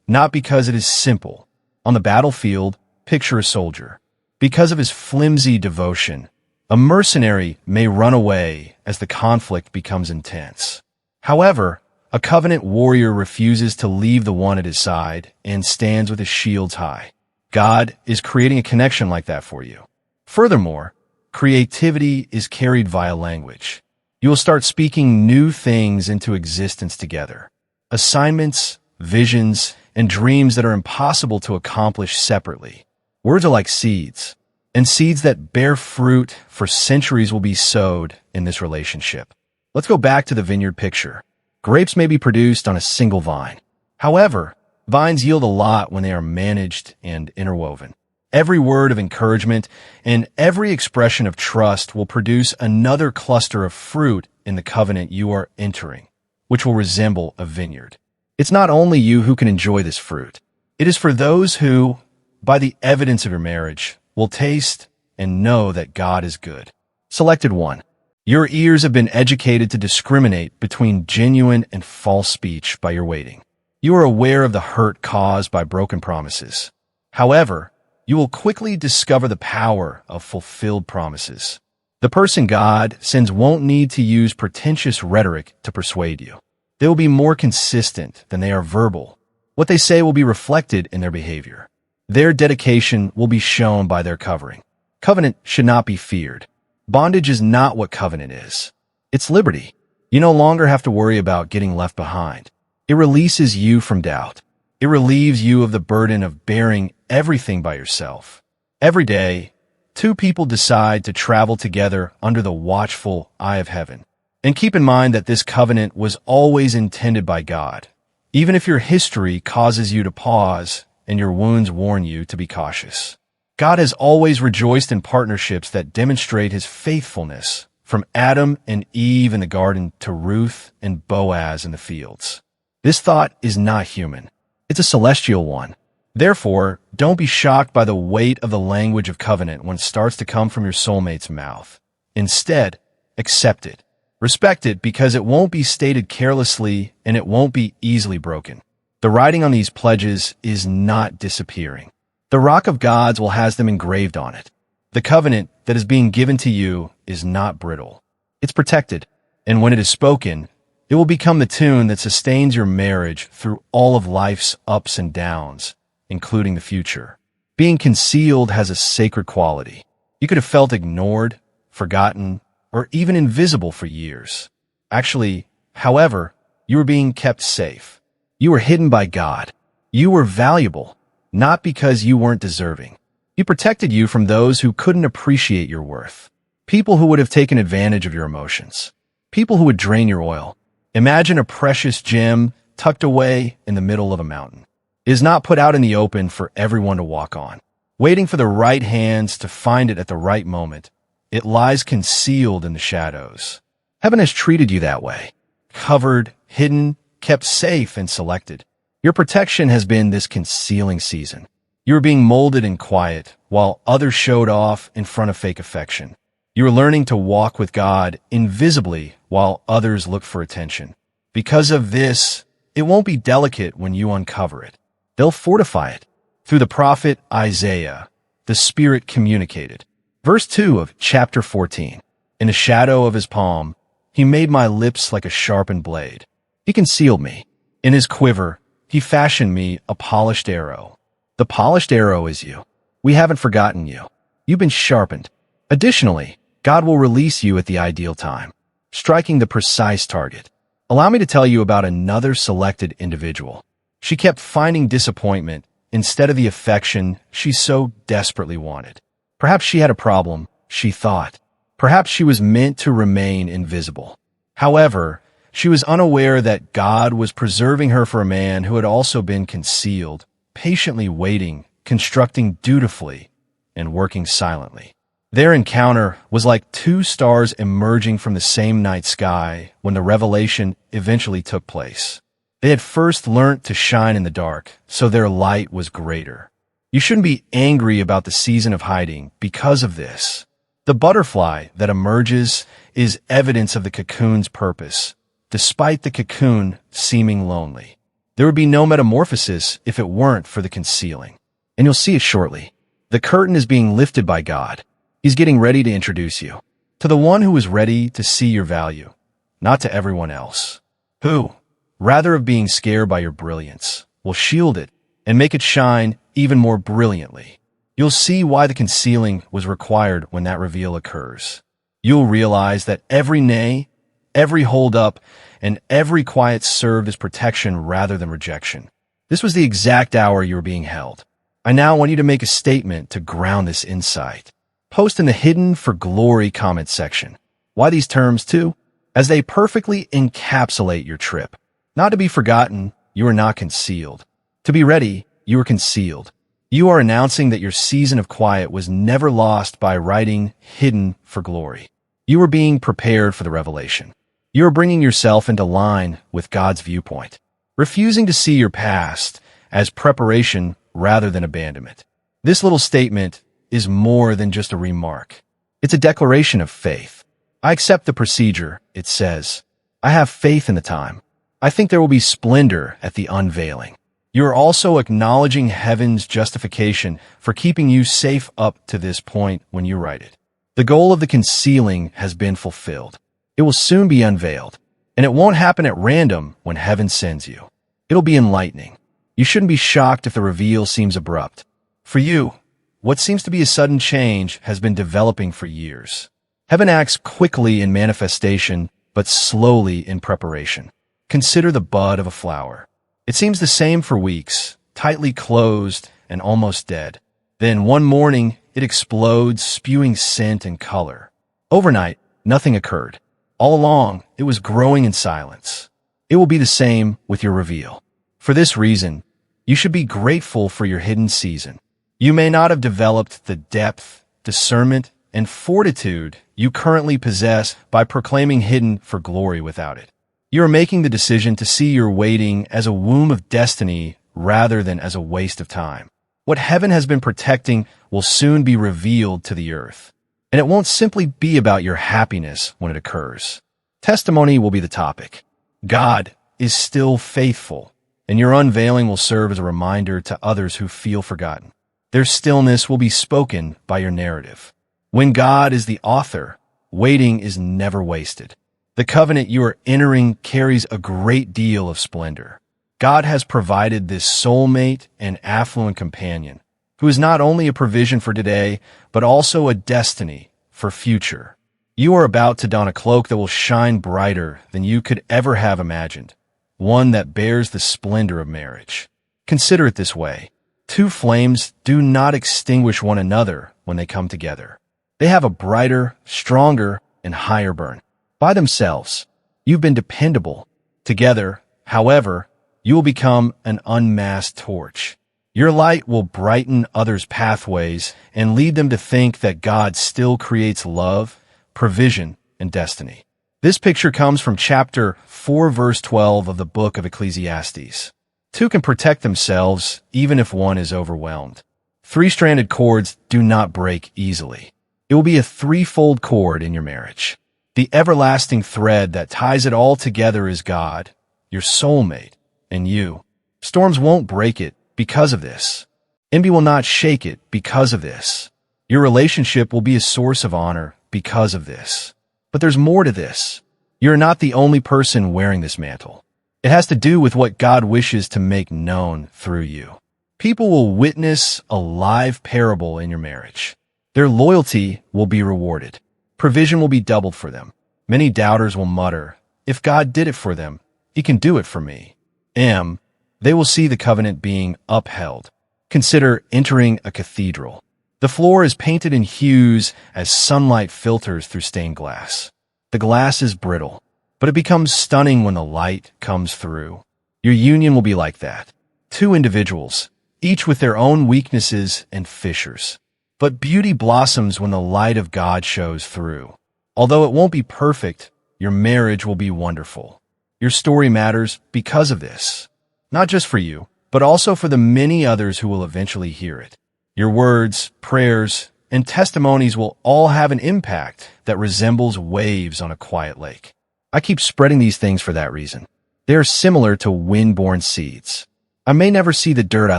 not because it is simple. On the battlefield, picture a soldier. Because of his flimsy devotion, a mercenary may run away as the conflict becomes intense. However, a covenant warrior refuses to leave the one at his side and stands with his shields high. God is creating a connection like that for you. Furthermore, creativity is carried via language. You will start speaking new things into existence together. Assignments, visions, and dreams that are impossible to accomplish separately. Words are like seeds, and seeds that bear fruit for centuries will be sowed in this relationship. Let's go back to the vineyard picture. Grapes may be produced on a single vine. However, vines yield a lot when they are managed and interwoven. Every word of encouragement and every expression of trust will produce another cluster of fruit in the covenant you are entering, which will resemble a vineyard. It's not only you who can enjoy this fruit. It is for those who, by the evidence of your marriage, will taste and know that God is good. Selected 1. Your ears have been educated to discriminate between genuine and false speech by your waiting. You are aware of the hurt caused by broken promises. However, you will quickly discover the power of fulfilled promises. The person God sends won't need to use pretentious rhetoric to persuade you. They will be more consistent than they are verbal. What they say will be reflected in their behavior. Their dedication will be shown by their covering. Covenant should not be feared. Bondage is not what covenant is. It's liberty. You no longer have to worry about getting left behind. It releases you from doubt. It relieves you of the burden of bearing everything by yourself. Every day, two people decide to travel together under the watchful eye of heaven. And keep in mind that this covenant was always intended by God, even if your history causes you to pause and your wounds warn you to be cautious. God has always rejoiced in partnerships that demonstrate his faithfulness, from Adam and Eve in the garden to Ruth and Boaz in the fields. This thought is not human. It's a celestial one. Therefore, don't be shocked by the weight of the language of covenant when it starts to come from your soulmate's mouth. Instead, accept it. Respect it because it won't be stated carelessly and it won't be easily broken. The writing on these pledges is not disappearing. The rock of gods will has them engraved on it. The covenant that is being given to you is not brittle. It's protected, and when it is spoken, it will become the tune that sustains your marriage through all of life's ups and downs, including the future. Being concealed has a sacred quality. You could have felt ignored, forgotten, or even invisible for years. Actually, however, you were being kept safe. You were hidden by God. You were valuable, not because you weren't deserving. He protected you from those who couldn't appreciate your worth. People who would have taken advantage of your emotions. People who would drain your oil. Imagine a precious gem tucked away in the middle of a mountain. It is not put out in the open for everyone to walk on, waiting for the right hands to find it at the right moment. It lies concealed in the shadows. Heaven has treated you that way. Covered, hidden, kept safe, and selected. Your protection has been this concealing season. You were being molded in quiet, while others showed off in front of fake affection. You are learning to walk with God invisibly while others look for attention. Because of this, it won't be delicate when you uncover it. They'll fortify it. Through the prophet Isaiah, the Spirit communicated. Verse 2 of chapter 14. In the shadow of his palm, he made my lips like a sharpened blade. He concealed me. In his quiver, he fashioned me a polished arrow. The polished arrow is you. We haven't forgotten you. You've been sharpened. Additionally, God will release you at the ideal time, striking the precise target. Allow me to tell you about another selected individual. She kept finding disappointment instead of the affection she so desperately wanted. Perhaps she had a problem, she thought. Perhaps she was meant to remain invisible. However, she was unaware that God was preserving her for a man who had also been concealed, patiently waiting, constructing dutifully, and working silently. Their encounter was like two stars emerging from the same night sky when the revelation eventually took place. They had first learnt to shine in the dark, so their light was greater. You shouldn't be angry about the season of hiding because of this. The butterfly that emerges is evidence of the cocoon's purpose, despite the cocoon seeming lonely. There would be no metamorphosis if it weren't for the concealing. And you'll see it shortly. The curtain is being lifted by God. He's getting ready to introduce you to the one who is ready to see your value, not to everyone else, who, rather of being scared by your brilliance, will shield it and make it shine even more brilliantly. You'll see why the concealing was required when that reveal occurs. You'll realize that every nay, every hold-up, and every quiet served as protection rather than rejection. This was the exact hour you were being held. I now want you to make a statement to ground this insight. Post in the Hidden for Glory comment section. Why these terms too? As they perfectly encapsulate your trip. Not to be forgotten, you are not concealed. To be ready, you are concealed. You are announcing that your season of quiet was never lost by writing Hidden for Glory. You are being prepared for the revelation. You are bringing yourself into line with God's viewpoint, refusing to see your past as preparation rather than abandonment. This little statement is more than just a remark. It's a declaration of faith. I accept the procedure, it says. I have faith in the time. I think there will be splendor at the unveiling. You are also acknowledging heaven's justification for keeping you safe up to this point when you write it. The goal of the concealing has been fulfilled. It will soon be unveiled, and it won't happen at random when heaven sends you. It'll be enlightening. You shouldn't be shocked if the reveal seems abrupt. For you, what seems to be a sudden change has been developing for years. Heaven acts quickly in manifestation, but slowly in preparation. Consider the bud of a flower. It seems the same for weeks, tightly closed and almost dead. Then one morning, it explodes, spewing scent and color. Overnight, nothing occurred. All along, it was growing in silence. It will be the same with your reveal. For this reason, you should be grateful for your hidden season. You may not have developed the depth, discernment, and fortitude you currently possess by proclaiming Hidden for Glory without it. You are making the decision to see your waiting as a womb of destiny rather than as a waste of time. What heaven has been protecting will soon be revealed to the earth. And it won't simply be about your happiness when it occurs. Testimony will be the topic. God is still faithful, and your unveiling will serve as a reminder to others who feel forgotten. Their stillness will be spoken by your narrative. When God is the author, waiting is never wasted. The covenant you are entering carries a great deal of splendor. God has provided this soulmate and affluent companion, who is not only a provision for today, but also a destiny for future. You are about to don a cloak that will shine brighter than you could ever have imagined, one that bears the splendor of marriage. Consider it this way. Two flames do not extinguish one another when they come together. They have a brighter, stronger, and higher burn. By themselves, you've been dependable. Together, however, you will become an unmasked torch. Your light will brighten others' pathways and lead them to think that God still creates love, provision, and destiny. This picture comes from chapter 4, verse 12 of the book of Ecclesiastes. Two can protect themselves even if one is overwhelmed. Three-stranded cords do not break easily. It will be a threefold cord in your marriage. The everlasting thread that ties it all together is God, your soulmate, and you. Storms won't break it because of this. Envy will not shake it because of this. Your relationship will be a source of honor because of this. But there's more to this. You're not the only person wearing this mantle. It has to do with what God wishes to make known through you. People will witness a live parable in your marriage. Their loyalty will be rewarded. Provision will be doubled for them. Many doubters will mutter, if God did it for them, he can do it for me. They will see the covenant being upheld. Consider entering a cathedral. The floor is painted in hues as sunlight filters through stained glass. The glass is brittle, but it becomes stunning when the light comes through. Your union will be like that. Two individuals, each with their own weaknesses and fissures. But beauty blossoms when the light of God shows through. Although it won't be perfect, your marriage will be wonderful. Your story matters because of this. Not just for you, but also for the many others who will eventually hear it. Your words, prayers, and testimonies will all have an impact that resembles waves on a quiet lake. I keep spreading these things for that reason. They are similar to wind-borne seeds. I may never see the dirt I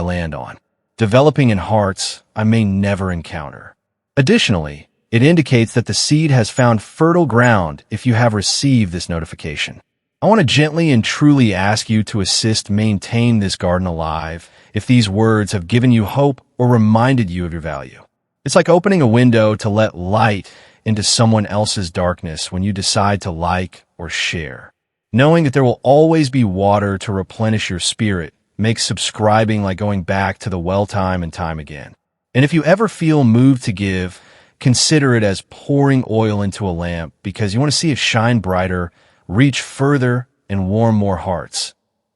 land on, developing in hearts I may never encounter. Additionally, it indicates that the seed has found fertile ground if you have received this notification. I want to gently and truly ask you to assist maintain this garden alive if these words have given you hope or reminded you of your value. It's like opening a window to let light into someone else's darkness when you decide to like or share. Knowing that there will always be water to replenish your spirit makes subscribing like going back to the well time and time again. And if you ever feel moved to give, consider it as pouring oil into a lamp because you want to see it shine brighter, reach further, and warm more hearts.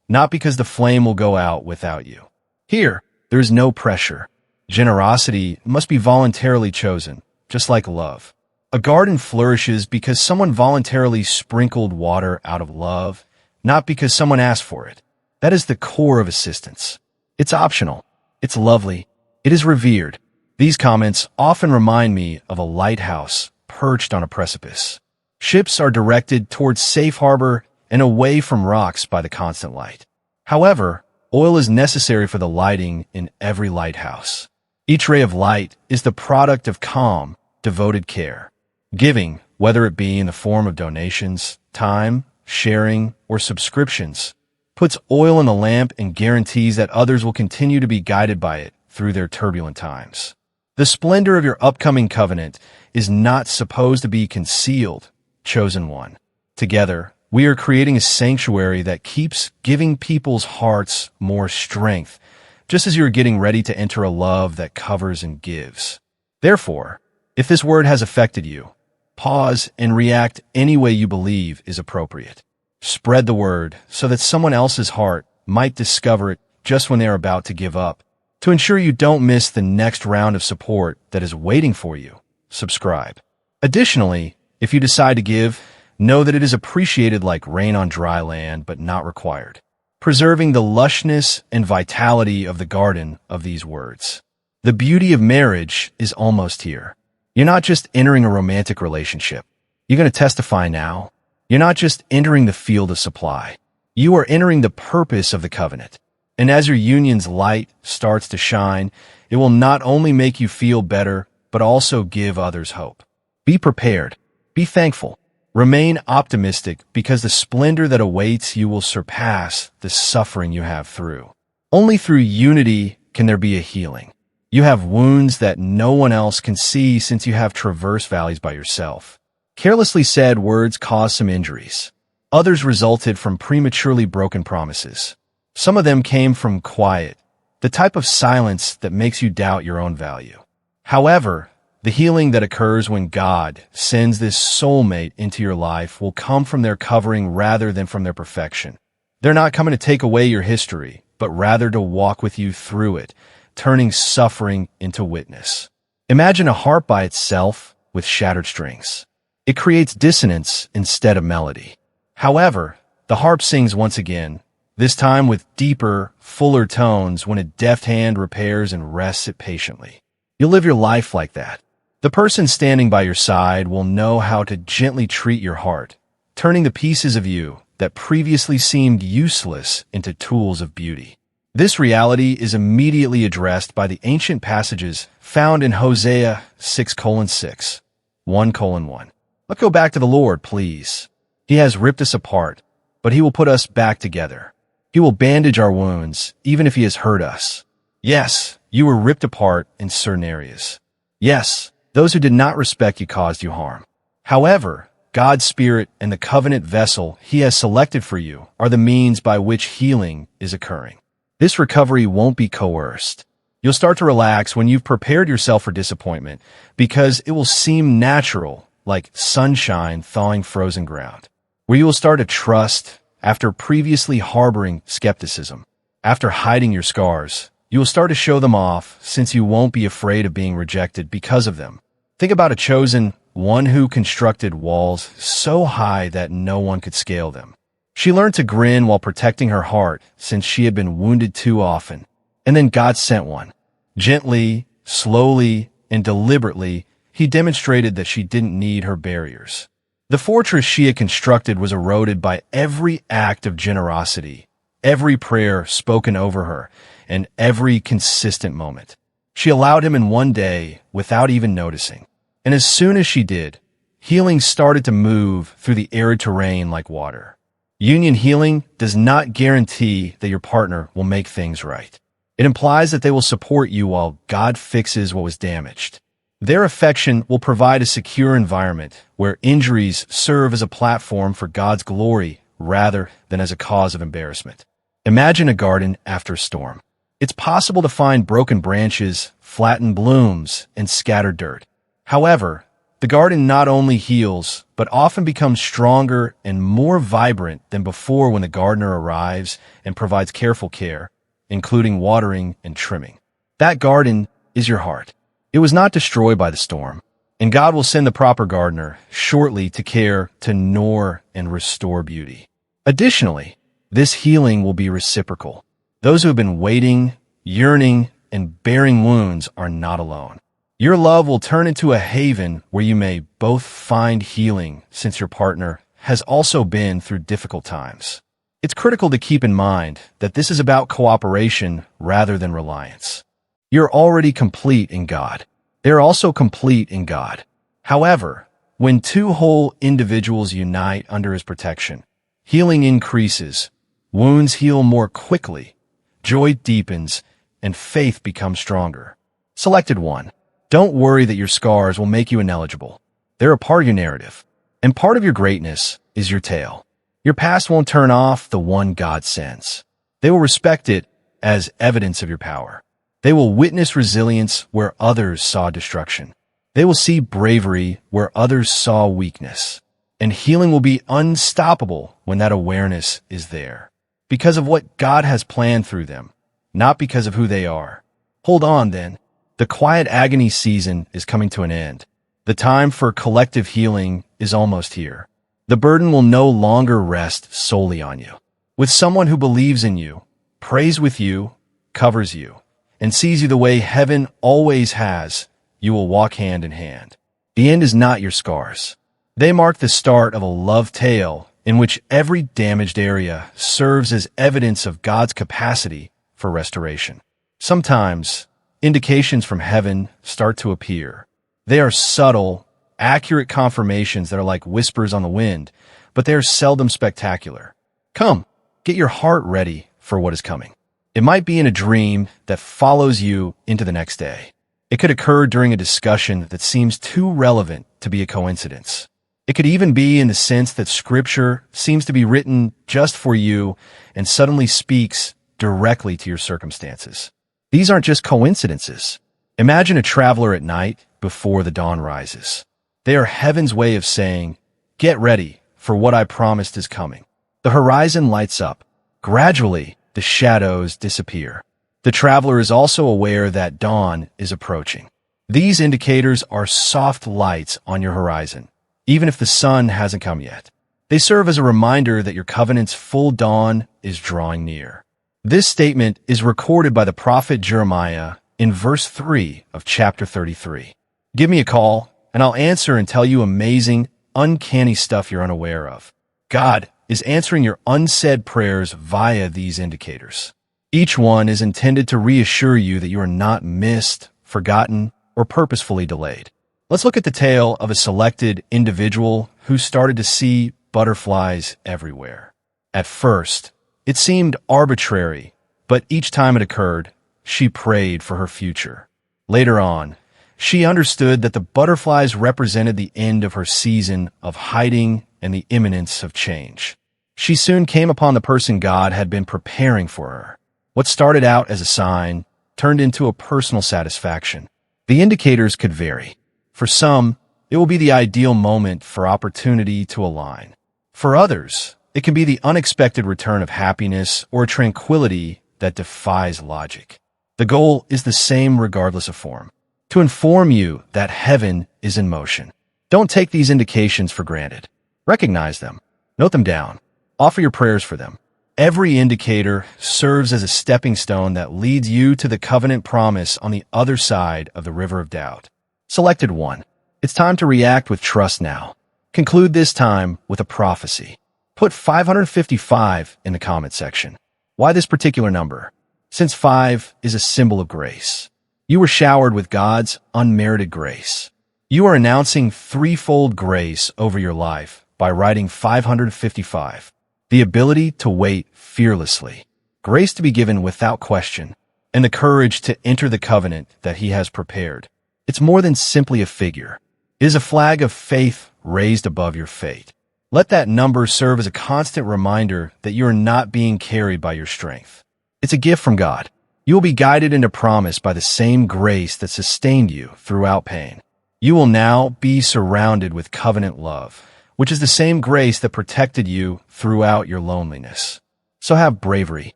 Not because the flame will go out without you. Here, there is no pressure. Generosity must be voluntarily chosen, just like love. A garden flourishes because someone voluntarily sprinkled water out of love, not because someone asked for it. That is the core of assistance. It's optional. It's lovely. It is revered. These comments often remind me of a lighthouse perched on a precipice. Ships are directed towards safe harbor and away from rocks by the constant light. However, oil is necessary for the lighting in every lighthouse. Each ray of light is the product of calm, devoted care. Giving, whether it be in the form of donations, time, sharing, or subscriptions, puts oil in the lamp and guarantees that others will continue to be guided by it through their turbulent times. The splendor of your upcoming covenant is not supposed to be concealed, chosen one. Together, we are creating a sanctuary that keeps giving people's hearts more strength, just as you are getting ready to enter a love that covers and gives. Therefore, if this word has affected you, pause and react any way you believe is appropriate. Spread the word so that someone else's heart might discover it just when they are about to give up. To ensure you don't miss the next round of support that is waiting for you, subscribe. Additionally, if you decide to give, know that it is appreciated like rain on dry land but not required. preserving the lushness and vitality of the garden of these words. The beauty of marriage is almost here. You're not just entering a romantic relationship. You're going to testify now. You're not just entering the field of supply. You are entering the purpose of the covenant. And as your union's light starts to shine, it will not only make you feel better, but also give others hope. Be prepared. Be thankful. Remain optimistic because the splendor that awaits you will surpass the suffering you have through. Only through unity can there be a healing. You have wounds that no one else can see since you have traversed valleys by yourself. Carelessly said words caused some injuries. Others resulted from prematurely broken promises. Some of them came from quiet, the type of silence that makes you doubt your own value. However, the healing that occurs when God sends this soulmate into your life will come from their covering rather than from their perfection. They're not coming to take away your history, but rather to walk with you through it, turning suffering into witness. Imagine a harp by itself with shattered strings. It creates dissonance instead of melody. However, the harp sings once again, this time with deeper, fuller tones when a deft hand repairs and rests it patiently. You'll live your life like that. The person standing by your side will know how to gently treat your heart, turning the pieces of you that previously seemed useless into tools of beauty. This reality is immediately addressed by the ancient passages found in Hosea 6:6, 1:1. Let's go back to the Lord, please. He has ripped us apart, but he will put us back together. He will bandage our wounds, even if he has hurt us. Yes, you were ripped apart in certain areas. Yes, those who did not respect you caused you harm. However, God's Spirit and the covenant vessel he has selected for you are the means by which healing is occurring. This recovery won't be coerced. You'll start to relax when you've prepared yourself for disappointment because it will seem natural, like sunshine thawing frozen ground, where you will start to trust after previously harboring skepticism. After hiding your scars, you will start to show them off since you won't be afraid of being rejected because of them. Think about a chosen one who constructed walls so high that no one could scale them. She learned to grin while protecting her heart since she had been wounded too often. And then God sent one. Gently, slowly, and deliberately, he demonstrated that she didn't need her barriers. The fortress she had constructed was eroded by every act of generosity, every prayer spoken over her, and every consistent moment. She allowed him in one day without even noticing. And as soon as she did, healing started to move through the arid terrain like water. Union healing does not guarantee that your partner will make things right. It implies that they will support you while God fixes what was damaged. Their affection will provide a secure environment where injuries serve as a platform for God's glory rather than as a cause of embarrassment. Imagine a garden after a storm. It's possible to find broken branches, flattened blooms, and scattered dirt. However, the garden not only heals, but often becomes stronger and more vibrant than before when the gardener arrives and provides careful care, including watering and trimming. That garden is your heart. It was not destroyed by the storm, and God will send the proper gardener shortly to care to nour and restore beauty. Additionally, this healing will be reciprocal. Those who have been waiting, yearning, and bearing wounds are not alone. Your love will turn into a haven where you may both find healing since your partner has also been through difficult times. It's critical to keep in mind that this is about cooperation rather than reliance. You're already complete in God. They're also complete in God. However, when two whole individuals unite under his protection, healing increases, wounds heal more quickly, joy deepens, and faith becomes stronger. Selected one. Don't worry that your scars will make you ineligible. They're a part of your narrative, and part of your greatness is your tale. Your past won't turn off the one God sends. They will respect it as evidence of your power. They will witness resilience where others saw destruction. They will see bravery where others saw weakness. And healing will be unstoppable when that awareness is there. Because of what God has planned through them, not because of who they are. Hold on, then. The quiet agony season is coming to an end. The time for collective healing is almost here. The burden will no longer rest solely on you. With someone who believes in you, prays with you, covers you, and sees you the way heaven always has, you will walk hand in hand. The end is not your scars. They mark the start of a love tale in which every damaged area serves as evidence of God's capacity for restoration. Sometimes, indications from heaven start to appear. They are subtle, accurate confirmations that are like whispers on the wind, but they are seldom spectacular. Come, get your heart ready for what is coming. It might be in a dream that follows you into the next day. It could occur during a discussion that seems too relevant to be a coincidence. It could even be in the sense that Scripture seems to be written just for you and suddenly speaks directly to your circumstances. These aren't just coincidences. Imagine a traveler at night before the dawn rises. They are heaven's way of saying, "Get ready, for what I promised is coming." The horizon lights up. Gradually, the shadows disappear. The traveler is also aware that dawn is approaching. These indicators are soft lights on your horizon, even if the sun hasn't come yet. They serve as a reminder that your covenant's full dawn is drawing near. This statement is recorded by the prophet Jeremiah in verse 3 of chapter 33. Give me a call, and I'll answer and tell you amazing, uncanny stuff you're unaware of. God is answering your unsaid prayers via these indicators. Each one is intended to reassure you that you are not missed, forgotten, or purposefully delayed. Let's look at the tale of a selected individual who started to see butterflies everywhere. At first, it seemed arbitrary, but each time it occurred, she prayed for her future. Later on, she understood that the butterflies represented the end of her season of hiding and the imminence of change. She soon came upon the person God had been preparing for her. What started out as a sign turned into a personal satisfaction. The indicators could vary. For some, it will be the ideal moment for opportunity to align. For others, it can be the unexpected return of happiness or tranquility that defies logic. The goal is the same regardless of form: to inform you that heaven is in motion. Don't take these indications for granted. Recognize them. Note them down. Offer your prayers for them. Every indicator serves as a stepping stone that leads you to the covenant promise on the other side of the river of doubt. Selected 1. It's time to react with trust now. Conclude this time with a prophecy. Put 555 in the comment section. Why this particular number? Since 5 is a symbol of grace. You were showered with God's unmerited grace. You are announcing threefold grace over your life by writing 555. The ability to wait fearlessly, grace to be given without question, and the courage to enter the covenant that He has prepared. It's more than simply a figure. It is a flag of faith raised above your fate. Let that number serve as a constant reminder that you are not being carried by your strength. It's a gift from God. You will be guided into promise by the same grace that sustained you throughout pain. You will now be surrounded with covenant love, which is the same grace that protected you throughout your loneliness. So have bravery.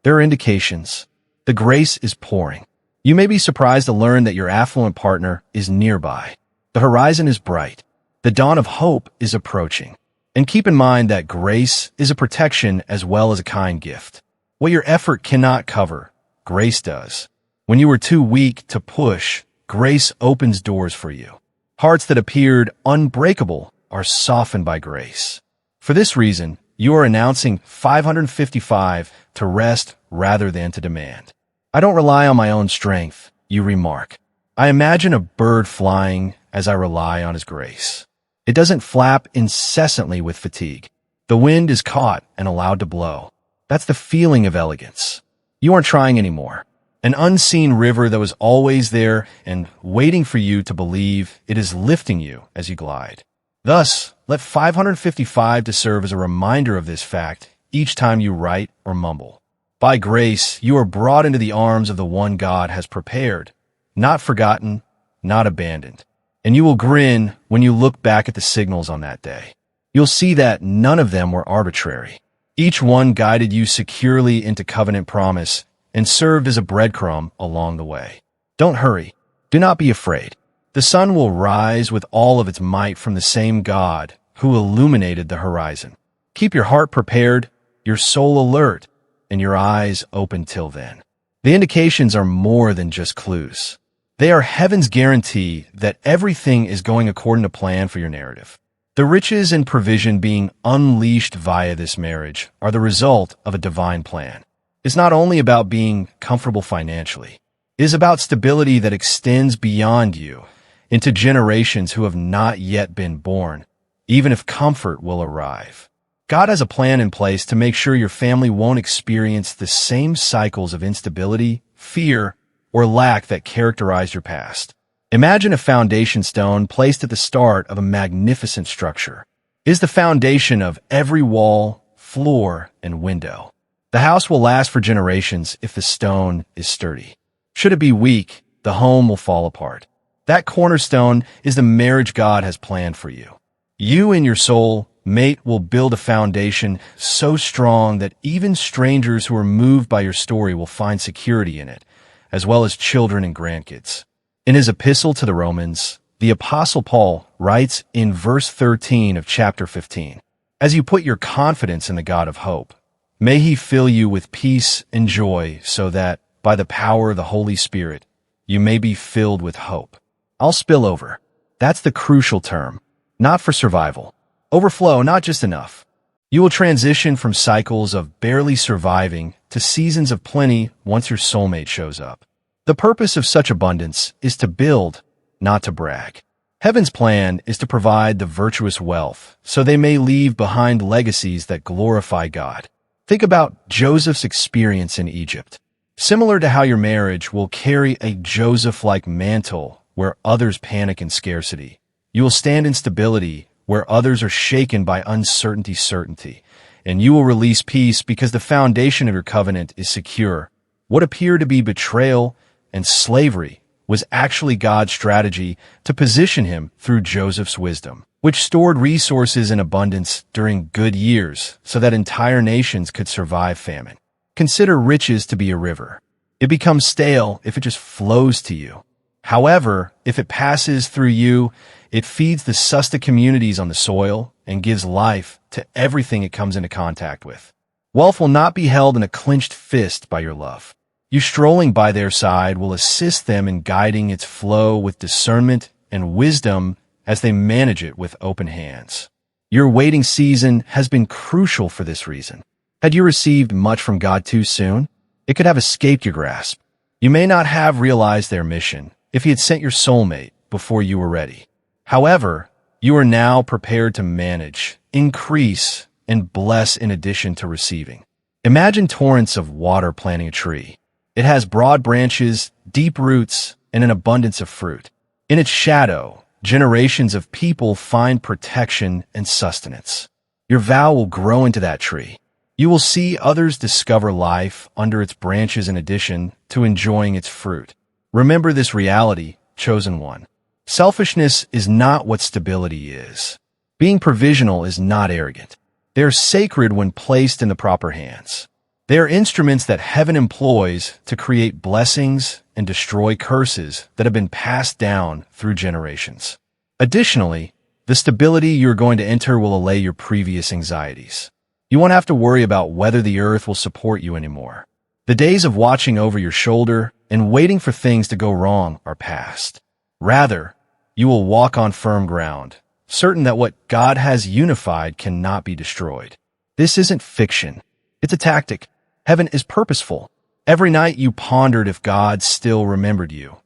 There are indications. The grace is pouring. You may be surprised to learn that your affluent partner is nearby. The horizon is bright. The dawn of hope is approaching. And keep in mind that grace is a protection as well as a kind gift. What your effort cannot cover, grace does. When you were too weak to push, grace opens doors for you. Hearts that appeared unbreakable are softened by grace. For this reason, you are announcing 555 to rest rather than to demand. I don't rely on my own strength, you remark. I imagine a bird flying as I rely on His grace. It doesn't flap incessantly with fatigue. The wind is caught and allowed to blow. That's the feeling of elegance. You aren't trying anymore. An unseen river that was always there and waiting for you to believe it is lifting you as you glide. Thus, let 555 to serve as a reminder of this fact each time you write or mumble. By grace, you are brought into the arms of the one God has prepared, not forgotten, not abandoned. And you will grin when you look back at the signals on that day. You'll see that none of them were arbitrary. Each one guided you securely into covenant promise and served as a breadcrumb along the way. Don't hurry. Do not be afraid. The sun will rise with all of its might from the same God who illuminated the horizon. Keep your heart prepared, your soul alert, and your eyes open till then. The indications are more than just clues. They are heaven's guarantee that everything is going according to plan for your narrative. The riches and provision being unleashed via this marriage are the result of a divine plan. It's not only about being comfortable financially. It is about stability that extends beyond you into generations who have not yet been born, even if comfort will arrive. God has a plan in place to make sure your family won't experience the same cycles of instability, fear, or lack that characterized your past. Imagine a foundation stone placed at the start of a magnificent structure. It is the foundation of every wall, floor, and window. The house will last for generations if the stone is sturdy. Should it be weak, the home will fall apart. That cornerstone is the marriage God has planned for you. You and your soul mate will build a foundation so strong that even strangers who are moved by your story will find security in it, as well as children and grandkids. In his epistle to the Romans, the Apostle Paul writes in verse 13 of chapter 15, "As you put your confidence in the God of hope, may he fill you with peace and joy so that, by the power of the Holy Spirit, you may be filled with hope." I'll spill over. That's the crucial term. Not for survival. Overflow, not just enough. You will transition from cycles of barely surviving to seasons of plenty once your soulmate shows up. The purpose of such abundance is to build, not to brag. Heaven's plan is to provide the virtuous wealth so they may leave behind legacies that glorify God. Think about Joseph's experience in Egypt. Similar to how your marriage will carry a Joseph-like mantle where others panic in scarcity, you will stand in stability where others are shaken by certainty, and you will release peace because the foundation of your covenant is secure. What appeared to be betrayal and slavery was actually God's strategy to position him through Joseph's wisdom, which stored resources in abundance during good years so that entire nations could survive famine. Consider riches to be a river. It becomes stale if it just flows to you. However, if it passes through you, it feeds the susta communities on the soil and gives life to everything it comes into contact with. Wealth will not be held in a clenched fist by your love. You strolling by their side will assist them in guiding its flow with discernment and wisdom as they manage it with open hands. Your waiting season has been crucial for this reason. Had you received much from God too soon, it could have escaped your grasp. You may not have realized their mission if he had sent your soulmate before you were ready. However, you are now prepared to manage, increase, and bless in addition to receiving. Imagine torrents of water planting a tree. It has broad branches, deep roots, and an abundance of fruit. In its shadow, generations of people find protection and sustenance. Your vow will grow into that tree. You will see others discover life under its branches in addition to enjoying its fruit. Remember this reality, chosen one. Selfishness is not what stability is. Being provisional is not arrogant. They are sacred when placed in the proper hands. They are instruments that heaven employs to create blessings and destroy curses that have been passed down through generations. Additionally, the stability you are going to enter will allay your previous anxieties. You won't have to worry about whether the earth will support you anymore. The days of watching over your shoulder and waiting for things to go wrong are past. Rather, you will walk on firm ground, certain that what God has unified cannot be destroyed. This isn't fiction. It's a tactic. Heaven is purposeful. Every night you pondered if God still remembered you.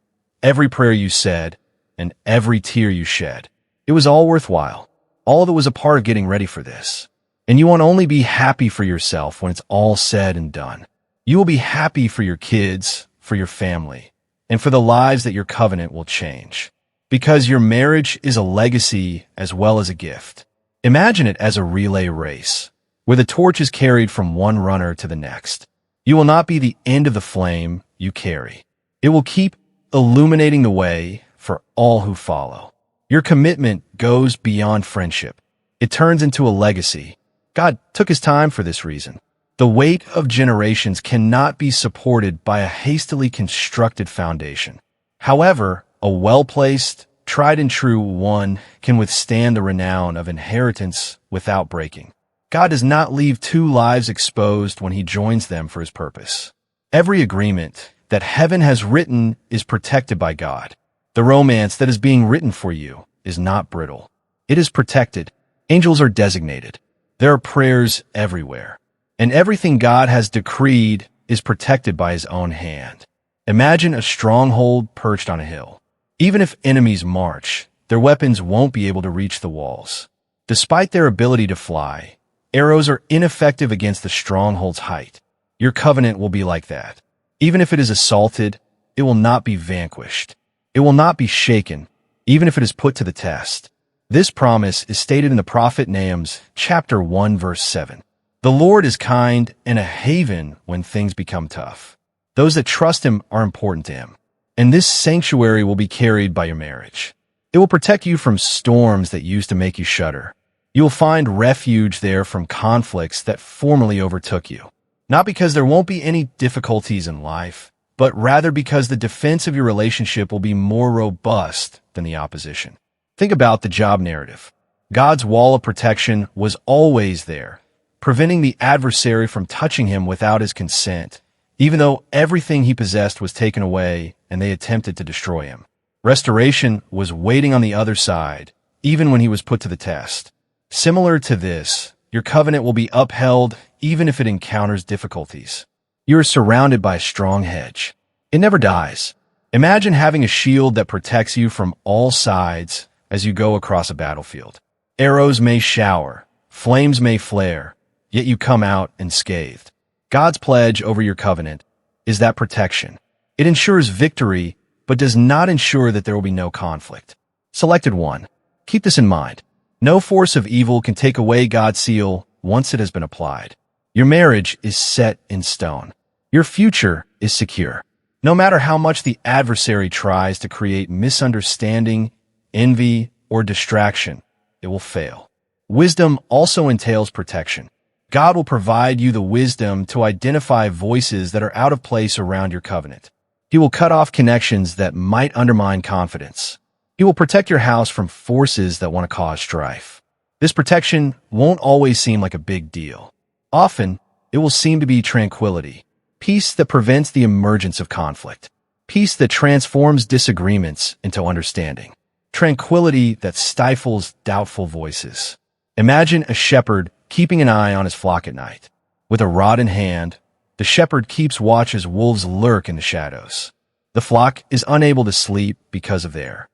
Every prayer you said, and every tear you shed. It was all worthwhile. All of it was a part of getting ready for this. And you won't only be happy for yourself when it's all said and done. You will be happy for your kids, for your family, and for the lives that your covenant will change. Because your marriage is a legacy as well as a gift. Imagine it as a relay race, where the torch is carried from one runner to the next. You will not be the end of the flame you carry. It will keep illuminating the way for all who follow. Your commitment goes beyond friendship. It turns into a legacy. God took his time for this reason. The weight of generations cannot be supported by a hastily constructed foundation. However, a well-placed, tried and true one can withstand the renown of inheritance without breaking. God does not leave two lives exposed when he joins them for his purpose. Every agreement that heaven has written is protected by God. The romance that is being written for you is not brittle. It is protected. Angels are designated. There are prayers everywhere. And everything God has decreed is protected by his own hand. Imagine a stronghold perched on a hill. Even if enemies march, their weapons won't be able to reach the walls. Despite their ability to fly, arrows are ineffective against the stronghold's height. Your covenant will be like that. Even if it is assaulted, it will not be vanquished. It will not be shaken, even if it is put to the test. This promise is stated in the prophet Nahum's chapter 1, verse 7. The Lord is kind and a haven when things become tough. Those that trust him are important to him. And this sanctuary will be carried by your marriage. It will protect you from storms that used to make you shudder. You will find refuge there from conflicts that formerly overtook you. Not because there won't be any difficulties in life, but rather because the defense of your relationship will be more robust than the opposition. Think about the Job narrative. God's wall of protection was always there, preventing the adversary from touching him without his consent, even though everything he possessed was taken away and they attempted to destroy him. Restoration was waiting on the other side, even when he was put to the test. Similar to this, your covenant will be upheld even if it encounters difficulties. You are surrounded by a strong hedge. It never dies. Imagine having a shield that protects you from all sides as you go across a battlefield. Arrows may shower, flames may flare, yet you come out unscathed. God's pledge over your covenant is that protection. It ensures victory, but does not ensure that there will be no conflict. Selected 1. Keep this in mind. No force of evil can take away God's seal once it has been applied. Your marriage is set in stone. Your future is secure. No matter how much the adversary tries to create misunderstanding, envy, or distraction, it will fail. Wisdom also entails protection. God will provide you the wisdom to identify voices that are out of place around your covenant. He will cut off connections that might undermine confidence. He will protect your house from forces that want to cause strife. This protection won't always seem like a big deal. Often, it will seem to be tranquility, peace that prevents the emergence of conflict, peace that transforms disagreements into understanding, tranquility that stifles doubtful voices. Imagine a shepherd keeping an eye on his flock at night. With a rod in hand, the shepherd keeps watch as wolves lurk in the shadows. The flock is unable to sleep because of their